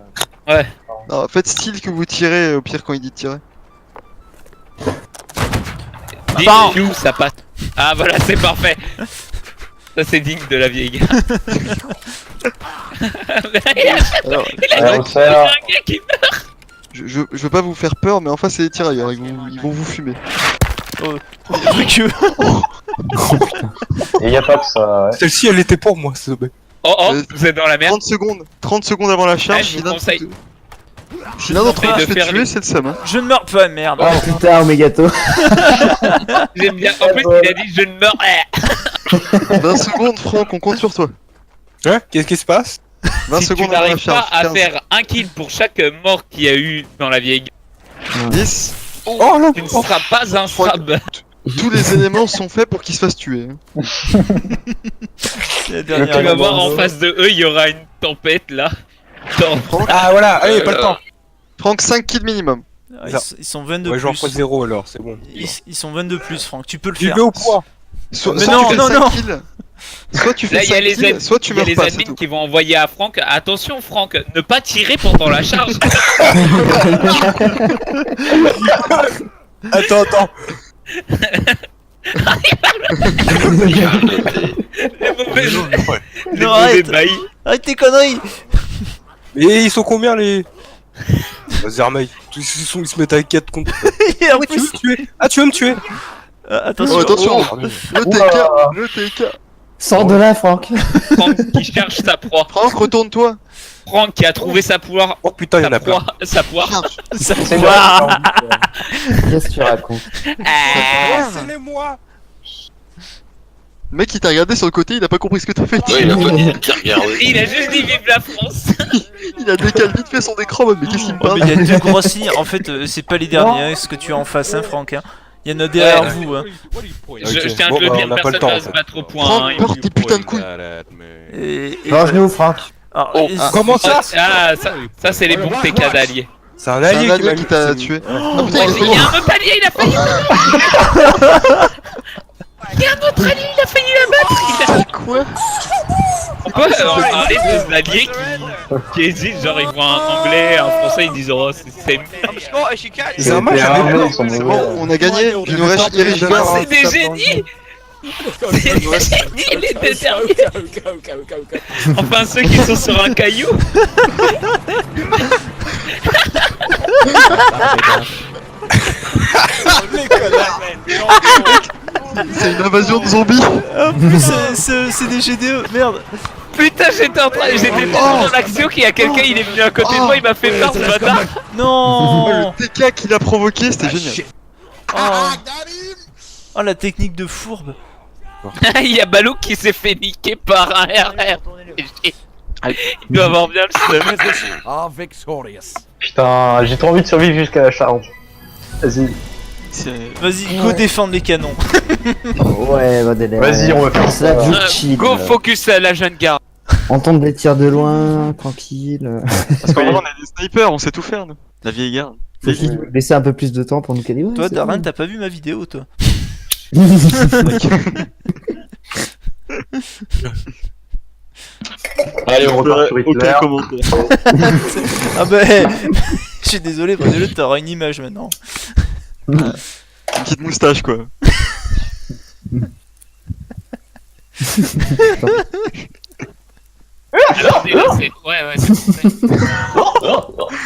Non, faites style que vous tirez au pire quand il dit de tirer. Dis you, ça passe. Ah voilà, c'est parfait. Ça c'est digne de la vieille gare. Alors, Allez, on se fait, là. Un gars qui meurt. je veux pas vous faire peur, mais en face c'est des tirailleurs, ils vont vous fumer. Truc. Et y a pas que ça, ouais. Celle-ci, elle était pour moi, s'il te plaît. Oh oh, vous êtes dans la merde. 30 secondes avant la Ah, charge, je vous conseille. si l'un d'entre eux conseille se de fait faire tuer, les- c'est le Sam. Hein. Je ne meurs pas, merde. Oh putain, Omegato. J'aime bien. En plus, il a dit je ne meurs. 20 secondes, Franck, on compte sur toi. Hein? Qu'est-ce qui se passe? 20 Si tu secondes avant la n'arrives pas charge. à 15, faire un kill pour chaque mort qu'il y a eu dans la vieille gare, 10. Oh non! tu ne seras pas un srab. Tous les éléments sont faits pour qu'il se fasse tuer. C'est la Tu dernière. vas voir en face de eux, il y aura une tempête là. Dans- Ah voilà, allez, pas le temps! Franck, 5 kills minimum. Ah, ils sont 22 Ouais, je plus. reprends 0 alors, c'est bon. Ils sont 22 plus, Franck. Tu peux le J'y faire. vais au poids! Soit, Mais soit non, tu fais non, 5 non. kills, soit tu Là, fais il y a 5 les kills, soit tu il y a meurs les pas, c'est admins tout. qui vont envoyer à Franck. Attention, Franck, ne pas tirer pendant la charge. Attends, attends! Les mauvais, les Non, mauvais arrête. bails. Arrête tes conneries. Et ils sont combien les. Vas-y, Armeil, ils se mettent à 4 contre. Et en Tu veux plus, me tuer? Ah, tu veux me tuer? attention. Oh, attention, Oh, le Oula. TK, le TK. Sors de là, Franck. Franck qui cherche sa proie. Franck, retourne-toi. Franck qui a trouvé sa poire. Oh putain, il y en Sa a plein. proie. Sa poire. Ça C'est va. Qu'est-ce que tu racontes? C'est les moi! Le mec, il t'a regardé sur le côté, il a pas compris ce que t'as fait. Ouais, il a pas dit, t'as regardé. Il a juste dit vive la France. Il a décalé vite fait son écran, en mode, mais qu'est-ce qu'il me Oh, parle mais il y a deux grosses lignes. En fait, c'est pas les derniers, hein, ce que tu as en face, hein, Franck. Hein. Il y en a derrière Ouais. vous. Hein. Je tiens à Bon, te le bah, dire, on n'a pas personne le temps, va en se fait. battre au point. Franck, hein. porte tes putains de couilles. Et Mange-nous, Franck. alors, Oh, et- Comment ça? Ah, ça c'est les bons TK d'alliés. C'est un C'est allié un qui m'a allié qui t'a tué. Ah putain, il est Il y a un autre allié, il a failli. Il y a un autre allié, il a failli la battre. quoi? On peut parler des alliés qui hésitent, genre ils voient un anglais, un français, ils disent oh c'est C'est un match Les à Armeils, deux. ils sont C'est mauvais. bon, on a gagné. Il nous reste Irish Guard. c'est des génies. C'est des génies les deux derniers. Enfin ceux qui sont sur un caillou. C'est une invasion de zombies. En plus, c'est des GDE. Merde. Putain j'étais tellement en action qu'il y a quelqu'un il est venu à côté de moi, il m'a fait peur ce bâtard. Non. Le TK qu'il a provoqué, c'était génial. Oh, la technique de fourbe. Il y a Balou qui s'est fait niquer par un RR. Il doit avoir bien le seum. Putain, j'ai trop envie de survivre jusqu'à la charge. Vas-y. Vas-y, go défendre les canons. Ouais, va délai. Vas-y, on va faire C'est là que ça. je chill. Go focus à la jeune garde. On tombe des tirs de loin, tranquille. Parce qu'en vrai, on est des snipers, on sait tout faire, nous. La vieille garde. Faut juste laisser un peu plus de temps pour nous calibrer. Toi, c'est Darren, bon. t'as pas vu ma vidéo, toi? Allez, on repart sur Hitler. Aucun commentaire. Ah bah, je suis désolé, prenez-le, t'auras une image maintenant. Une petite moustache, quoi. Alors, déjà, ouais, c'est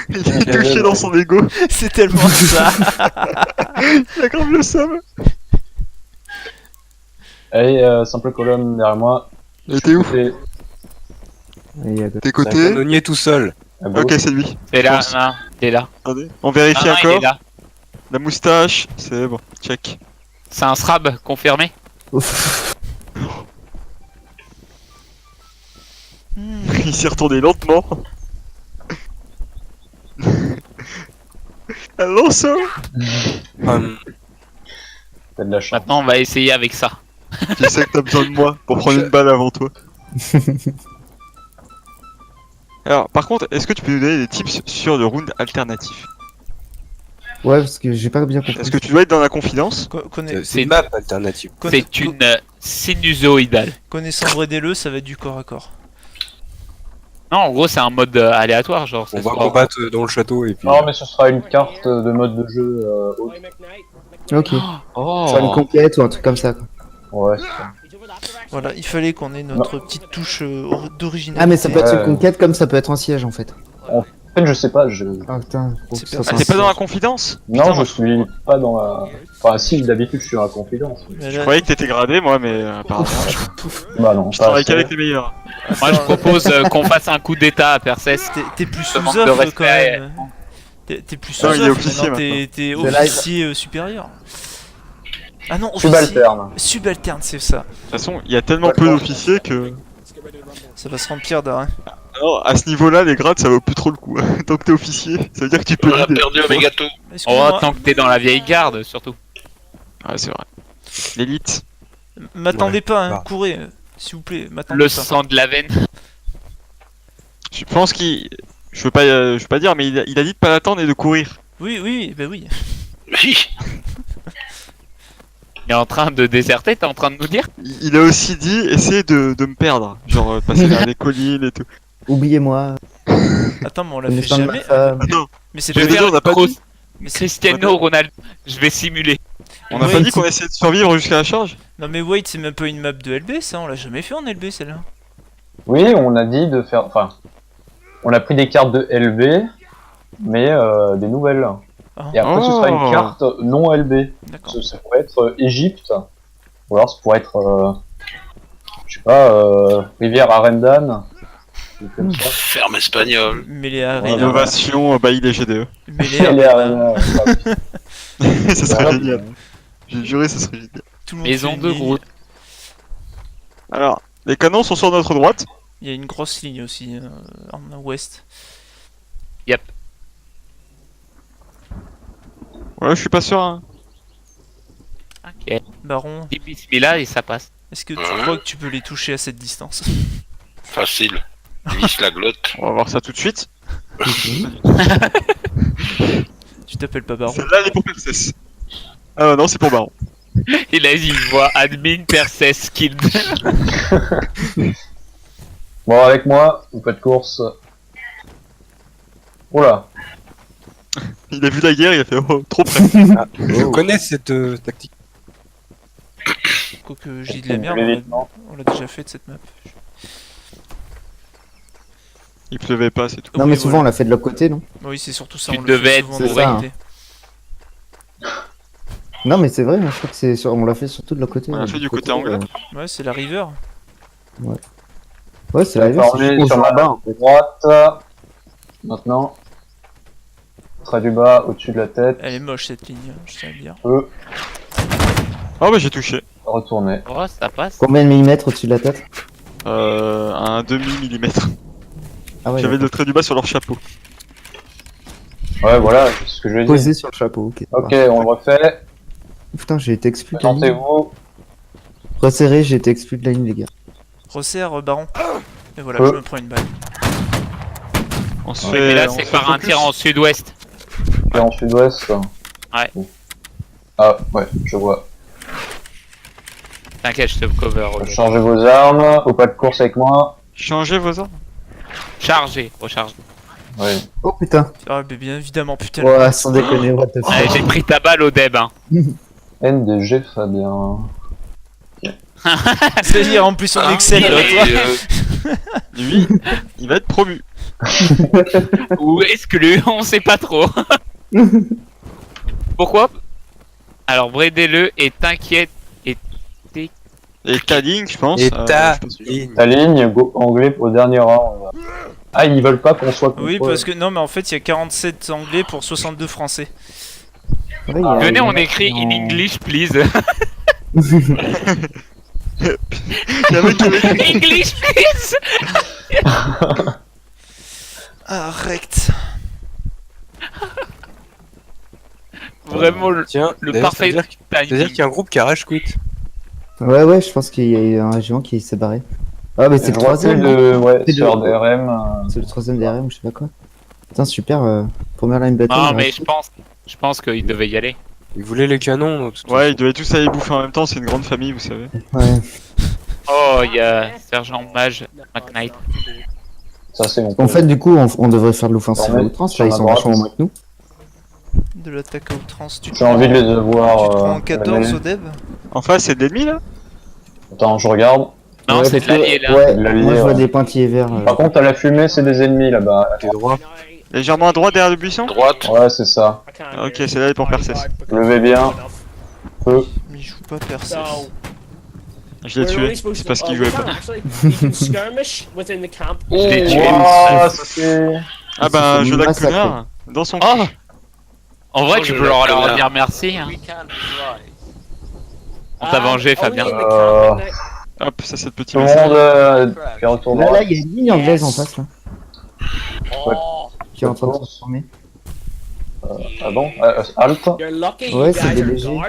Il est touché dans son ego. C'est tellement ça. Il a grave le seum. Allez, simple colonne derrière moi. Et t'es où? Et... Et, T'es Un côté? canonnier tout seul. à gauche. Ok, c'est lui. C'est là, non, il est là. Attendez. On vérifie Ah, non, il est encore. là. La moustache, c'est bon. Check. C'est un srab confirmé. Il s'est retourné lentement. Also T'as de la chance. Maintenant, on va essayer avec ça. Je sais que t'as besoin de moi pour prendre une balle avant toi. Alors, par contre, est-ce que tu peux nous donner des tips sur le round alternatif? Ouais, parce que j'ai pas bien compris. Est-ce que tu dois être dans la confidence? C'est une map alternative. C'est une sinusoïdale. Connaissant Bredele, ça va être du corps à corps. Non, en gros, c'est un mode aléatoire, genre. On ça va se- combattre dans le château et puis. Non, mais ce sera une carte de mode de jeu haute. Ok. Oh. Faire une conquête ou un truc comme ça, quoi. Ouais, c'est ça. Voilà, il fallait qu'on ait notre petite touche d'originalité. Ah, mais ça peut être une Ouais. conquête comme ça peut être un siège en fait. En fait, je sais pas, Ah putain, C'est ça, pas- c'est Ah, un t'es pas dans la siège. confidence? Non, Putain, je suis pas dans la. Enfin, si, d'habitude, je suis dans la confidence. Mais Je là, croyais que t'étais gradé, moi, mais apparemment. Bah non, Je pas travaille assez. qu'avec les meilleurs. Moi, je propose qu'on fasse un coup d'état à Persès. t'es plus Demande sous de offre respect. quand même. T'es plus sous Non, il est offre, officier maintenant, t'es C'est live. officier supérieur. Ah non, officier. Subalterne. Subalterne, c'est ça. De toute façon, il y a tellement peu d'officiers que. Ça va se remplir d'un. Alors, à ce niveau-là, les grades, ça vaut plus trop le coup. Tant que t'es officier, ça veut dire que tu peux On a leader. perdu un mégato. Oh, Excusez-moi, tant que t'es dans la vieille garde, surtout. Ouais, c'est vrai. L'élite. m'attendez pas, hein, bah. courez, s'il vous plaît, m'attendez Le pas. sang de la veine. Je pense qu'il. Je veux pas dire, mais il a dit de pas l'attendre et de courir. Oui, oui, bah oui. Oui. Il est en train de déserter, t'es en train de nous dire? Il a aussi dit essayer de me perdre. Genre, passer vers les collines et tout. Oubliez-moi, Attends, mais on l'a le fait sang de ma jamais. femme. Attends, Mais c'est Je pas vais dire, faire on a pas trop dit. Mais c'est- Cristiano Ronaldo. Je vais simuler. on a Ouais, pas dit tu- qu'on essayait de survivre jusqu'à la charge? Non mais wait, c'est même pas une map de LB ça, on l'a jamais fait en LB celle-là. Oui, on a dit de faire. Enfin, on a pris des cartes de LB, mais des nouvelles. Ah. Et après, ce sera Oh. une carte non LB. D'accord. Ça pourrait être Égypte, ou alors ça pourrait être. Je sais pas, Rivière Arendan. Comme ça. Ferme espagnol. Mais les Arena. Innovation, bailli les GDE. Mais les Les Arena. Arena, Ça serait Ouais. génial. J'ai juré, ça serait génial. Tout le monde Maison fait une de ligne. Groot. Alors, les canons sont sur notre droite. Il y a une grosse ligne aussi en ouest. Ouais, je suis pas sûr. Hein. Ok. Baron, Dis bismillah et ça passe. est-ce que tu Ouais. crois que tu peux les toucher à cette distance? Facile. Lisse la glotte. On va voir ça tout de suite. Tu t'appelles pas Baron? Celle-là, elle est pour Percès. Ah non, c'est pour Baron. Il a dit, il voit admin Persès skilled. Bon, avec moi, vous faites course. Oula. Il a vu la guerre, il a fait oh, trop près. Je connais cette tactique. Quoique j'ai de la merde, Allez, vite, non. on l'a déjà fait de cette map. Il pleuvait pas, c'est tout. Non, Oui, mais souvent voilà. on l'a fait de l'autre côté, non? Oui, c'est surtout ça, Tu on le devais fait être- souvent c'est de ça, l'autre hein. côté. Non, mais c'est vrai, je crois que c'est sur... on l'a fait surtout de l'autre côté. On l'a fait du côté anglais. Ouais, c'est la river. Ouais, c'est la Enfin, on est sur la droite. Maintenant. Trait du bas, au-dessus de la tête. Elle est moche cette ligne, je tiens à le dire. Oh bah j'ai touché. Retourner. Oh, ça passe. Combien de millimètres au-dessus de la tête? Un demi-millimètre. Ah ouais, J'avais le trait du bas sur leur chapeau. Ouais, voilà, c'est ce que je vais dire. posé sur le chapeau, ok. Ok, on le refait. Putain, j'ai été exclu de la ligne. Présentez-vous. Resserré, j'ai été exclu de la ligne, les gars. Resserre, Baron. Et voilà, Oh. je me prends une balle. On se Oui, fait. mais là, on c'est se par un focus. tir en sud-ouest. Et en sud-ouest. Ouais. Ah, ouais, je vois. T'inquiète, je te cover. Roger. Changez vos armes. Au pas de course avec moi. Changez vos armes. Chargé, recharge. Ouais. Oh putain. Ah, mais bien évidemment, putain. Ouais, sans déconner, what the fuck. Allez, j'ai pris ta balle au deb, hein. NDG Fabien. C'est-à-dire en plus on excelle, Et, toi. Lui, il va être promu. Ou exclu, on sait pas trop. Pourquoi? Alors, Bredele est inquiète. Et Kaling, je pense. Et je ta suis pas sûr. ligne. Ta ligne, go anglais au dernier rang. Ah, ils veulent pas qu'on soit Oui, contre eux. parce que non, mais en fait, il y a 47 anglais pour 62 français. Ouais, il y a- Venez, on il y a- écrit in English, please. Il y a un mec qui avait écrit- English, please. Ah, rect. vraiment Tiens, le d'ailleurs, parfait c'est-à-dire qu'il y a un groupe qui a rage quit. Ouais, je pense qu'il y a eu un régiment qui s'est barré. Ah, mais c'est le Je vois plus troisième. de... Ouais, C'est sur le- DRM. C'est le troisième DRM ou je sais pas quoi. Putain, super. Première line battle. Non, il mais reste- je pense qu'il devait y aller. Ils voulaient les canons. de toute Ouais, façon. ils devaient tous aller bouffer en même temps, c'est une grande famille, vous savez. Ouais. Oh, il y a Sergent Mage McKnight. Ça, c'est bon. En fait, du coup, on devrait faire de l'offensive à Ouais, outrance. sur Là, ils la sont droite. vachement moins que nous. De l'attaque à outrance, tu te J'ai envie de les avoir. tu te prends la 14 mêlée. au deb. En face, c'est de l'ennemi là? Attends, je regarde. Non, Ouais, c'est de parce que- l'allié là. Ouais, De l'allié, moi je vois ouais. des pointillés verts. Par contre, à la fumée, c'est des ennemis là-bas. T'es droit. Légèrement à droite derrière le buisson? Droite. Ouais, c'est ça. Ok, c'est là pour percer. Levez bien. Mais il joue pas Perseus. Je l'ai tué, c'est parce qu'il jouait pas. Je l'ai tué. Ouah, c'est... Ah bah, C'est je la massacré. connard dans son Oh En vrai, Oh, tu je peux leur connard. dire merci. Hein. On t'a vengé, Fabien. Hop, ça c'est le petit Tout le message. monde fait retour Là, il y a une ligne anglaise en face là. Ouais. Qui est en train de se transformer. Ah bon Halt. Ouais, c'est des légers. Non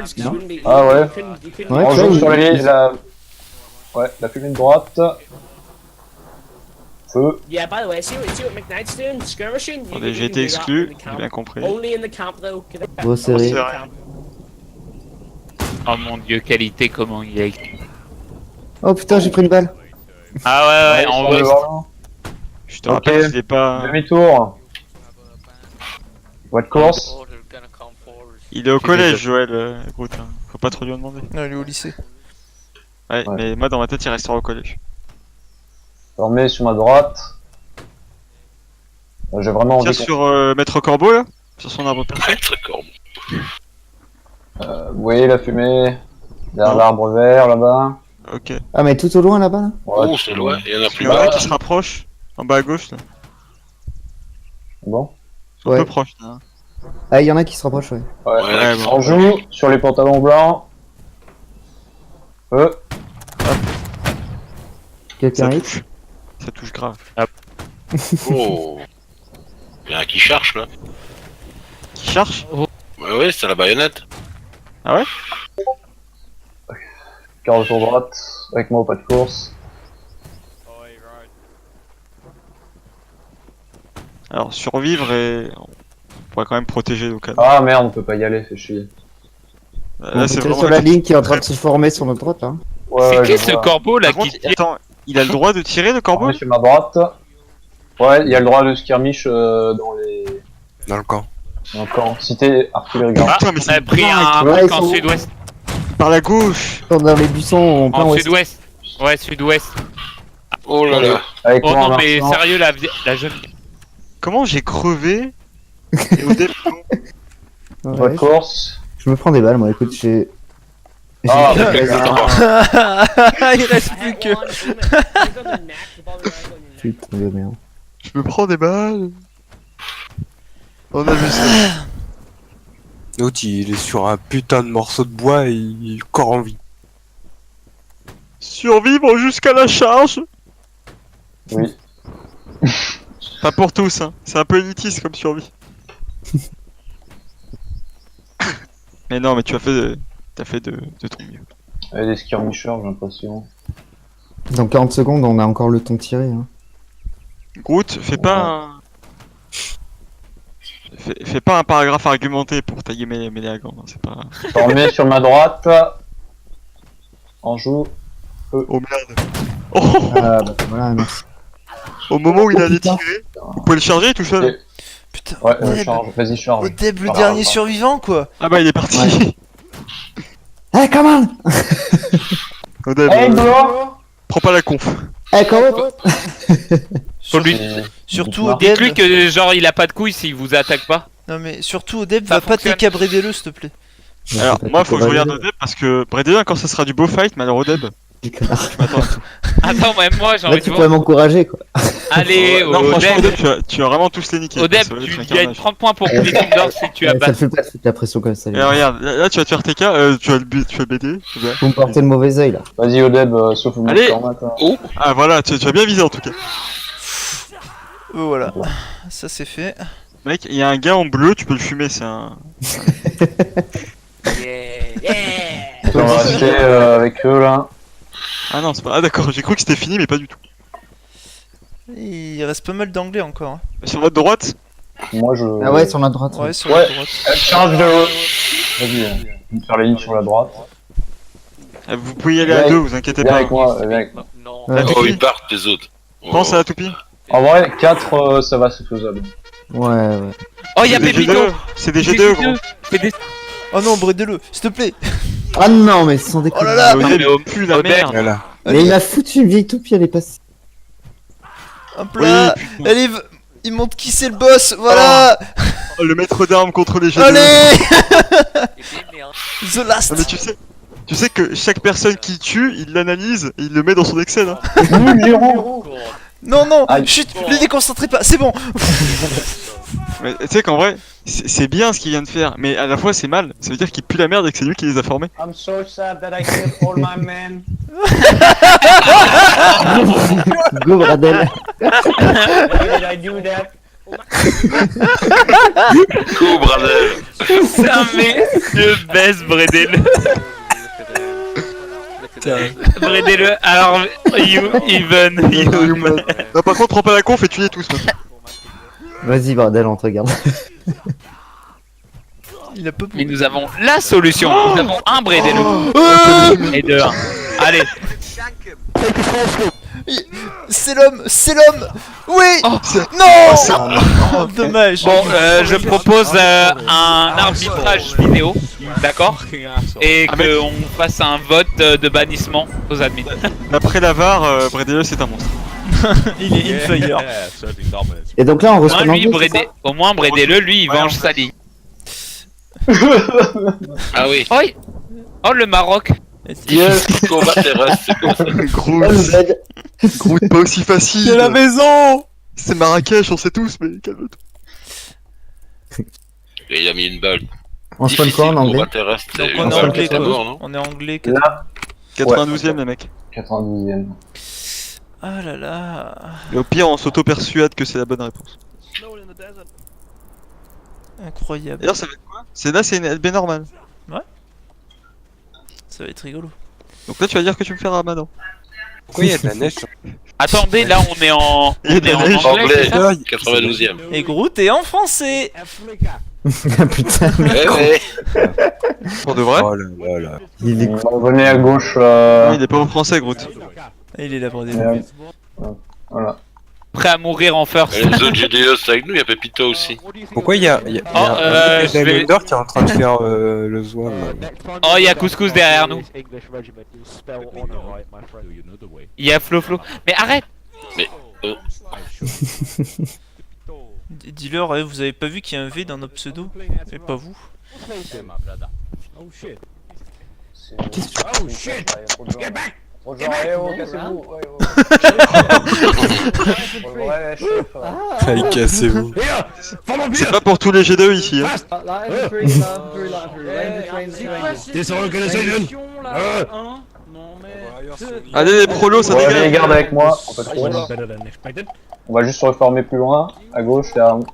Ah ouais. Ouais, On tu vois, joue sur il- les lignes, la... Ouais, la fumée de droite. Feu. Attendez, j'ai été exclu, j'ai bien compris. resserré. Oh mon dieu, qualité, comment il est. Oh putain, j'ai pris une balle. Ah ouais, en vrai. Je te rappelle qu'il est pas. Demi-tour. Voie de course. Il est au collège, Joël, Groot, hein. Faut pas trop lui en demander. Non, il est au lycée. Ouais, Ouais. mais moi dans ma tête, il restera au collège. Je remets sur ma droite. J'ai vraiment envie Tire sur Maître Corbeau là, sur son arbre perché. Maître Corbeau. Vous voyez la fumée derrière Non. l'arbre vert là-bas. Ok. Ah, mais tout au loin là-bas là. Ouais, Oh, c'est loin. Il y en a Il plus y en a bas. un qui se rapproche, en bas à gauche là. Bon. Un Ouais. peu proche là. Ah, il y en a qui se rapprochent, ouais. Ouais. Ouais, bon. On joue sur les pantalons blancs. Feu. Quelqu'un Ça hit. touche. Ça touche grave. Oh. Il y en a qui cherche là. Qui cherche? Ouais, ouais, c'est la baïonnette. Quart de tour droite. Avec moi au pas de course. Alors survivre et on pourrait quand même protéger au cas. Ah merde, on peut pas y aller, fait chier. Là c'est C'est vraiment. sur la ligne qui est en train de se former sur notre droite là. Ouais, C'est ouais, qui je ce vois. corbeau là Par qui contre, attends, il a le droit de tirer le On corbeau? est sur ma droite. Ouais, il y a le droit de skirmish dans les... Dans le camp. dans le camp. Si t'es artillerie garde. Ah, Putain, mais on c'est a pris dingue. un Ouais, truc ils en sont- sud-ouest. Par la gauche. Dans les buissons en plein En ouest. sud-ouest. Ouais, sud-ouest. Oh là là. Avec Oh moi en non, mais marchant. sérieux, la jeune. Comment j'ai crevé et au début, non. Voie de Ouais, course. je me prends des balles, moi, écoute, j'ai. Ah, Il reste plus que. Putain de merde. Je me prends des balles. On a vu ça. L'autre, il est sur un putain de morceau de bois et il est encore en vie. Survivre jusqu'à la charge. Oui. Pas pour tous, hein. C'est un peu élitiste comme survie. Mais non, mais tu as fait, t'as fait de ton mieux. Il y a des skirmishers, j'ai l'impression. Dans 40 secondes, on a encore le temps de tirer. Hein. Groot, fais pas un... Fais pas un paragraphe argumenté pour tailler mes agents, hein, c'est pas... Je remets sur ma droite. On joue. Oh merde. Oh, Ah, bah voilà, merci. au moment où il Oh, allait putain. tirer, vous pouvez le charger tout seul. Ok. Putain, Ouais, Odeb. charge. Vas-y, charge. Odeb, le Ah, dernier attends. survivant quoi. Ah bah il est parti. Eh, come on. Odeb, Hey, bro. prends pas la conf. Eh, come on. Faut lui. Surtout Dites-moi. Odeb. Dites-lui que genre il a pas de couilles s'il vous attaque pas. Non mais surtout Odeb, Ça va pas fonctionne. t'écabréder-le s'il te plaît. Alors moi faut que je regarde Odeb parce que Bredé quand ça sera du beau fight, mais alors Odeb, je m'attends à tout. Attends, même moi j'ai Là, envie tu de pourrais voir. m'encourager, quoi. Allez, Non franchement Odeb. Odeb tu vas vraiment tous les niquer. Odeb, Ça va être tu un gagnes carnage. 30 points pour Gryffondor si tu as Ça battu. te fait pas foutre la pression comme ça. les Et gars. regarde, là tu vas te faire TK, tu vas le BD. Vous me portez le mauvais oeil là. Vas-y, Odeb, sauf le Allez. format, toi. Ah voilà, tu as bien visé en tout cas. Voilà, ça c'est fait. Mec, il y a un gars en bleu, tu peux le fumer, c'est un... On va rester avec eux là. Ah non, c'est pas... Ah d'accord, j'ai cru que c'était fini, mais pas du tout. Il reste pas mal d'anglais encore. Hein. Sur votre droite? Moi je. Ah ouais, sur la droite. Ouais, sur Ouais. la droite. Charge de. Vas-y, je vais faire les lignes sur la droite. Vous pouvez y aller à Viens- deux, vous inquiétez Viens pas. avec moi, viens avec moi. Non. Ouais. Oh, ils partent, les autres. Pense à la toupie. En vrai, 4 ça va, c'est faisable. Ouais. Oh, y'a C'est des Pépito. G2, c'est des G2 gros. C'est des... Oh non, brédez-le, s'il te plaît. Ah non, mais sans déconner. Oh là là. Le modèle pue la merde. Voilà. Mais il m'a foutu une vieille toupie, elle est passée. Hop Oui, là. putain. Allez, il montre qui c'est le boss. Voilà. Oh, le maître d'armes contre les G2. Allez. Merde. The Last. Ah, mais tu sais que chaque personne qui tue, il l'analyse et il le met dans son Excel. Hein. Non, non, Aïe. chut, ne déconcentrez pas, c'est bon. Mais tu sais qu'en vrai, c'est bien ce qu'il vient de faire, mais à la fois c'est mal. Ça veut dire qu'il put la merde et que c'est lui qui les a formés. I'm so sad that I killed all my men. Go, Bradel. Why did I do that? Go, bradel. Putain, mais je baisse Bredel. Bredel, alors, you even, you man. Non, par contre, prends pas la conf et tuez tous. Maintenant. Vas-y, Bradel, on te regarde. Il a pas Mais nous avons la solution. Nous avons un Bredel. Et deux. Allez. C'est l'homme, c'est l'homme. Oui. Oh, Non. Oh, dommage. Bon, je propose un arbitrage vidéo, d'accord? Et Ah, mec. qu'on fasse un vote de bannissement aux admins. Après la VAR, Bredel c'est un monstre. Il est in fire. Et donc là, on Au moins, respawn en lui, bleu, c'est ça au moins Bredel, lui, il venge sa ligne. Ah oui. Oh, oh, le Maroc. Yes. Combat terrestre, c'est comme ça. Oh, le bed. Groot, pas aussi facile. C'est la maison. C'est Marrakech, on sait tous, mais calme-toi. Et il a mis une balle. On spawn quoi en anglais? Combat terrestre, Donc c'est on une est balle anglais qui est quoi. mort, non? On est anglais. Là, 92ème, les mecs. 92ème. Ah là là. Et au pire, on s'auto-persuade que c'est la bonne réponse. Incroyable. D'ailleurs, ça va être quoi? Là, c'est une LB normale. Ça va être rigolo. Donc là, tu vas dire que tu me fais Ramadan. Pourquoi il y a de la neige? Attendez, là, on est en, Il y a de la neige. anglais, c'est ça? Anglais, 92ème. Et Groot est en français. Putain, Eh ouais. Pour de vrai? Oh là là là. il est Venez à gauche. Non, il est pas en français, Groot. Il est là pour des. Voilà. Prêt à mourir en first. Et les autres GDE, c'est avec nous, il y a Pepito aussi. Pourquoi il y a un je vais- Diamonder qui est en train de faire le zone là. Oh, il y a Couscous derrière nous. Il y a Flo Flo. Mais arrête! Dis-leur, vous avez pas vu qu'il y a un V dans notre pseudo? Et pas vous. Bonjour, eh oh, cassez-vous. Ouais, chef. Allez, cassez-vous. C'est pas pour tous les G2 ici. Hein. Allez, les prolos, ça Ouais, dégage. les gardes avec moi. On peut trop. On va juste se reformer plus loin, à gauche, derrière nous.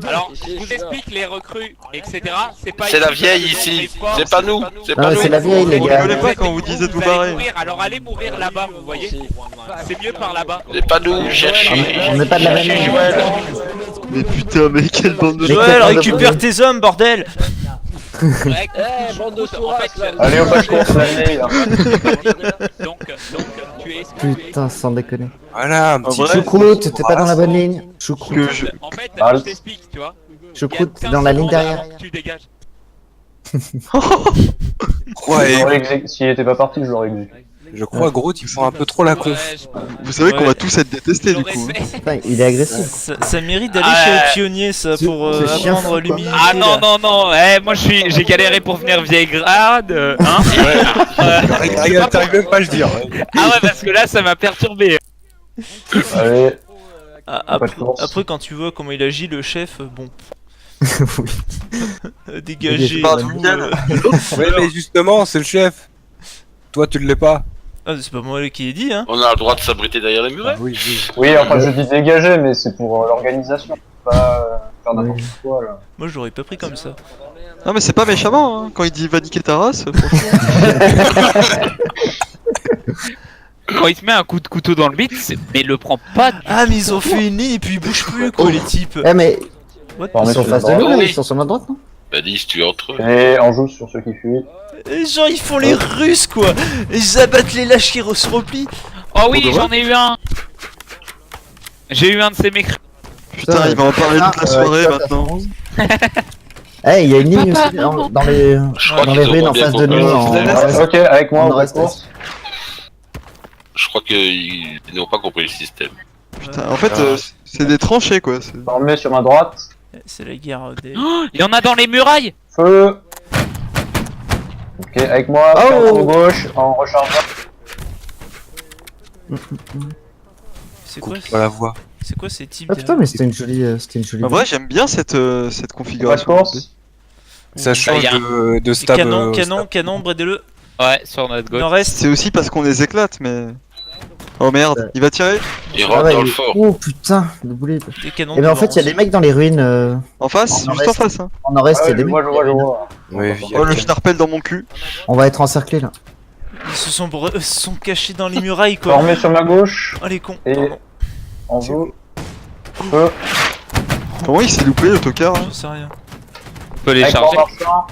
Alors, je vous explique les recrues, etc. C'est pas C'est la ici, vieille on ici. est fort. C'est pas nous. C'est Ah, pas mais nous. c'est la vieille, les On gars. rigolait pas quand vous disiez de vous allez barrer. mourir, alors allez mourir là-bas, vous voyez. C'est mieux par là-bas. C'est pas nous. Cherchez. On n'est pas de la même ligne. Mais putain, mais quelle bande de... Mais Joël, quel récupère tes hommes, bordel. Correct. Eh, bande de En souracs, fait, là. Allez, on passe course, la vieille, là. donc, tu es. Putain, sans déconner. Voilà, un En petit vrai, Choucroute, t'es pas dans la bonne ligne. Choucroute. Que je... En fait, Ah, je t'explique, tu vois. Choucroute, t'es dans la ligne derrière. Tu dégages. Ouais, S'il était pas parti, je l'aurais exécuté. je crois Groot, ils font un peu trop la conf. Ouais, Vous savez qu'on Ouais. va tous être détestés du coup. j'aurais fait. Putain, il est agressif. Ça mérite d'aller Ah, chez le pionnier, ça, pour c'est chien apprendre fou, quoi. l'humilité. Ah non, là. non, non, moi j'ai galéré pour venir Vieillgrad, hein. Regarde, t'arrives même pas à le dire. Ah ouais, parce que là ça m'a perturbé. Allez, Ah, Pas de course. après, quand tu vois comment il agit, le chef, bon, Oui. dégagé. Par nous, Dugan. Ouais, mais justement, c'est le chef. Toi, tu l'es pas. Ah, c'est pas moi qui l'ai dit, hein. On a le droit de s'abriter derrière les murets. Oui, oui. oui, enfin, je dis dégager, mais c'est pour l'organisation. faire n'importe quoi là. Moi je l'aurais pas pris comme ça. Non mais c'est pas méchamment, hein. Quand il dit va niquer ta race, franchement. Quand il te met un coup de couteau dans le bide, mais le prend pas. Ah mais ils ont fait une ligne et puis ils bougent plus quoi les types. Eh mais What ils sont en face de nous là, ils sont sur notre droite non? Bah dis, tu es entre eux. Et on joue sur ceux qui fuient. Genre ils font les Russes quoi. Ils abattent les lâches qui se replient. Oh oui, j'en ai eu un. J'ai eu un de ces mecs. Putain, il va en parler toute la soirée maintenant. Eh, il y a une ligne aussi dans les Je crois dans qu'ils les ruines ont en bien face de nous. compris. Ok, avec moi, on on reste course. Je crois qu'ils n'ont pas compris le système. Putain, en fait, c'est des tranchées quoi. c'est- Formé sur ma droite. C'est la guerre des... Oh, il y en a dans les murailles. Feu. Ok, avec moi, quart de tour gauche, en rechargeant. C'est quoi Coupe pas la voix. C'est quoi ces types Ah putain, mais c'était une jolie En vrai, j'aime bien cette Pas de configuration. course. Ça change y a de stab. Canon, stab. canon, canon, bredez-le. Ouais, sur notre gauche. Nord-est. C'est aussi parce qu'on les éclate, mais. Oh merde, il va tirer Ils Ah rentrent ouais, dans le fort. oh putain, le boulet. Des canons. Et ben en fait, il y a des mecs dans les ruines En face, En juste en nord-est. face. Hein. en nord-est, il y a des je mecs. vois, je vois, je vois. Ouais, Oh le schnarpel dans mon cul. On va être encerclés là. Ils se sont cachés dans les murailles quoi. Formé sur ma gauche. Oh les cons. Et Pardon. on joue. Feu. Comment il s'est loupé l'autocard hein Je sais rien. On peut les Avec charger. moi, marchand.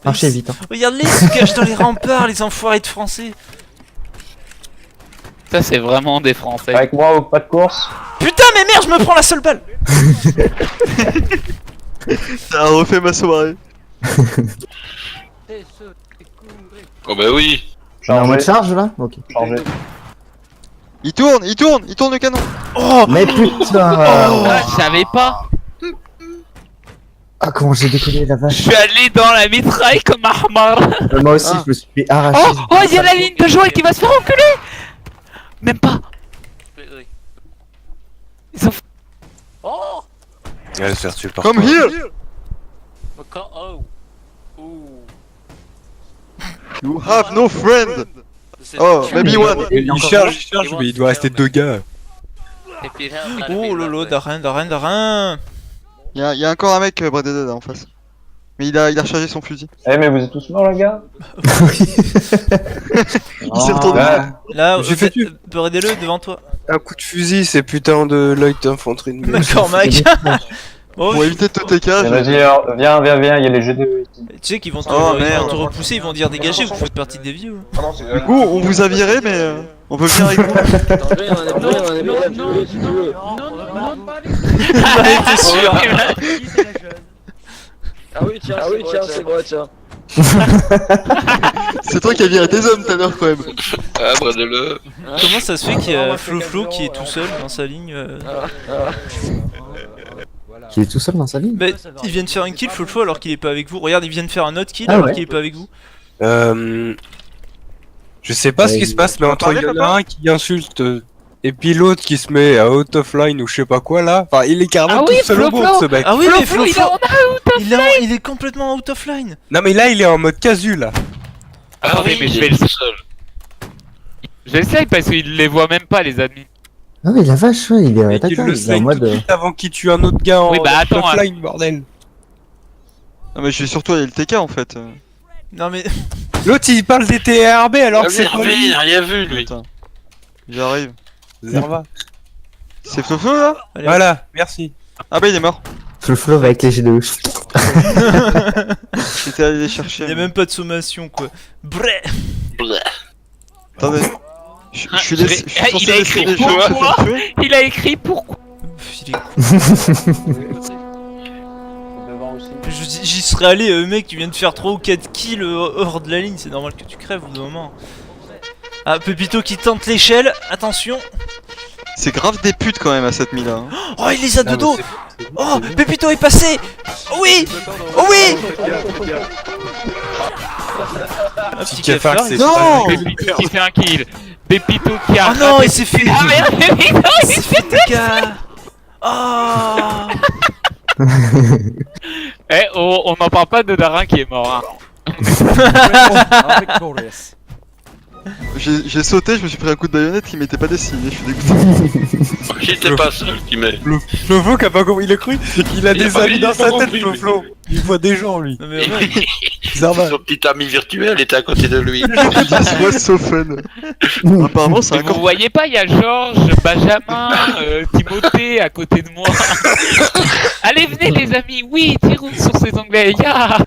Marchez vite. Hein. Regarde-les, ils se cachent dans les remparts, les enfoirés de français. Ça, c'est vraiment des Français. Avec moi, au pas de course. Putain mais merde, je me prends la seule balle. Ça a refait ma soirée. Oh bah oui. On est en mode Chargé. charge là? Ok. Chargé. Il tourne le canon. Oh Mais putain! Ah, je savais pas. Ah, comment j'ai décollé la Je vache! suis allé dans la mitraille comme Ahmar. Moi aussi, je me suis fait arracher. Oh, oh, il y a la ligne de Joël qui va se faire enculer. Même pas. Ils ont... Oh! Il va se faire tuer par Come toi. here. Oh! Ouh! You have no friend. Oh, maybe one. Il charge, mais il doit rester 2 gars. Oh lolo, Darin. Il y a encore un mec Braded là en face. Mais il a rechargé son fusil. Eh, mais vous êtes tous morts, les gars? Il s'est retourné. Là, J'ai fait tuer. bredez-le devant toi. Un coup de fusil, c'est putain de light infanterie de merde. D'accord, Mac. Oh, Pour éviter de te TK, Eh, vas-y, alors, viens, il y a les GDE ici. tu sais qu'ils vont te, Oh, ils vont merde. te repousser, ils vont dire dégagez, vous faites partie des vieux. Du coup, on vous a viré, mais on peut venir avec vous. Attendez, on est bien, si tu veux. T'es sûr? Ah oui, tiens, c'est vrai, tiens. C'est toi qui as viré tes hommes tout à l'heure quand même. Ah, bredez-le. Comment ça se fait qu'il y a Flo qui est tout seul dans sa ligne Qui est tout seul dans sa ligne? Bah, il vient de faire un kill Flo alors qu'il est pas avec vous. Regarde, il vient de faire un autre kill Ah alors ouais. qu'il est pas avec vous. Je sais pas ce qui se passe, mais entre il y en a un qui insulte et puis l'autre qui se met à out of line ou je sais pas quoi là. Enfin, il est carrément Ah tout oui, seul au Flo, monde ce mec. Ah oui, mais Flo, il est en il est complètement out of line. Non, mais là il est en mode casu là. Attendez, mais il je vais est le... tout seul. J'essaye parce qu'il les voit même pas, les ennemis. Ah oui, la vache, ouais, il est Et qu'il d'accord, le il est en slide tout mode. de suite avant qu'il tue un autre gars en Oui, bah, out attends, of line, bordel. Non mais je vais surtout aller le TK en fait. Non mais L'autre il parle des TRB alors que c'est pas Regardez, il lui. a rien vu, lui. Putain. J'arrive. Zerva. C'est Flo là? allez, Voilà, merci. Ah bah il est mort. Le flow va avec les GDE. J'étais allé les chercher. il y a même pas de sommation quoi. Bref. Bleh. Attendez. Je suis il censé a laisser écrit les gens pourquoi se faire tuer. Il a écrit pourquoi. Il est con. J'y serais allé, mec, tu viens de faire 3 ou 4 kills hors de la ligne, c'est normal que tu crèves au bout d'un moment. Ah, Pepito qui tente l'échelle, attention. C'est grave des putes quand même à 7000 là. Hein. Oh, il les a de dos. Oh, Pepito est passé. Oh oui. Oh oui. Un petit Cafard, cafard. c'est Non. Pépito qui fait un kill. Pépito qui a... Oh non, il s'est fait. Ah merde, Pépito, Il s'est fait TK. Oh. Eh, on n'en parle pas de Darin qui est mort, hein. J'ai sauté, je me suis pris un coup de baïonnette qui m'était pas destiné, je suis dégoûté. J'étais pas seul qui met. Flo qui a pas compris, il a cru, il a des amis dans sa tête, compris, Flo. Il voit des gens, lui. Non mais ouais. Zarba. Son petit ami virtuel était à côté de lui. This was so fun. Apparemment, c'est Mais un vous voyez pas, il y a Georges, Benjamin, Timothée à côté de moi. Allez, venez les amis, oui, tirons sur ces anglais, ya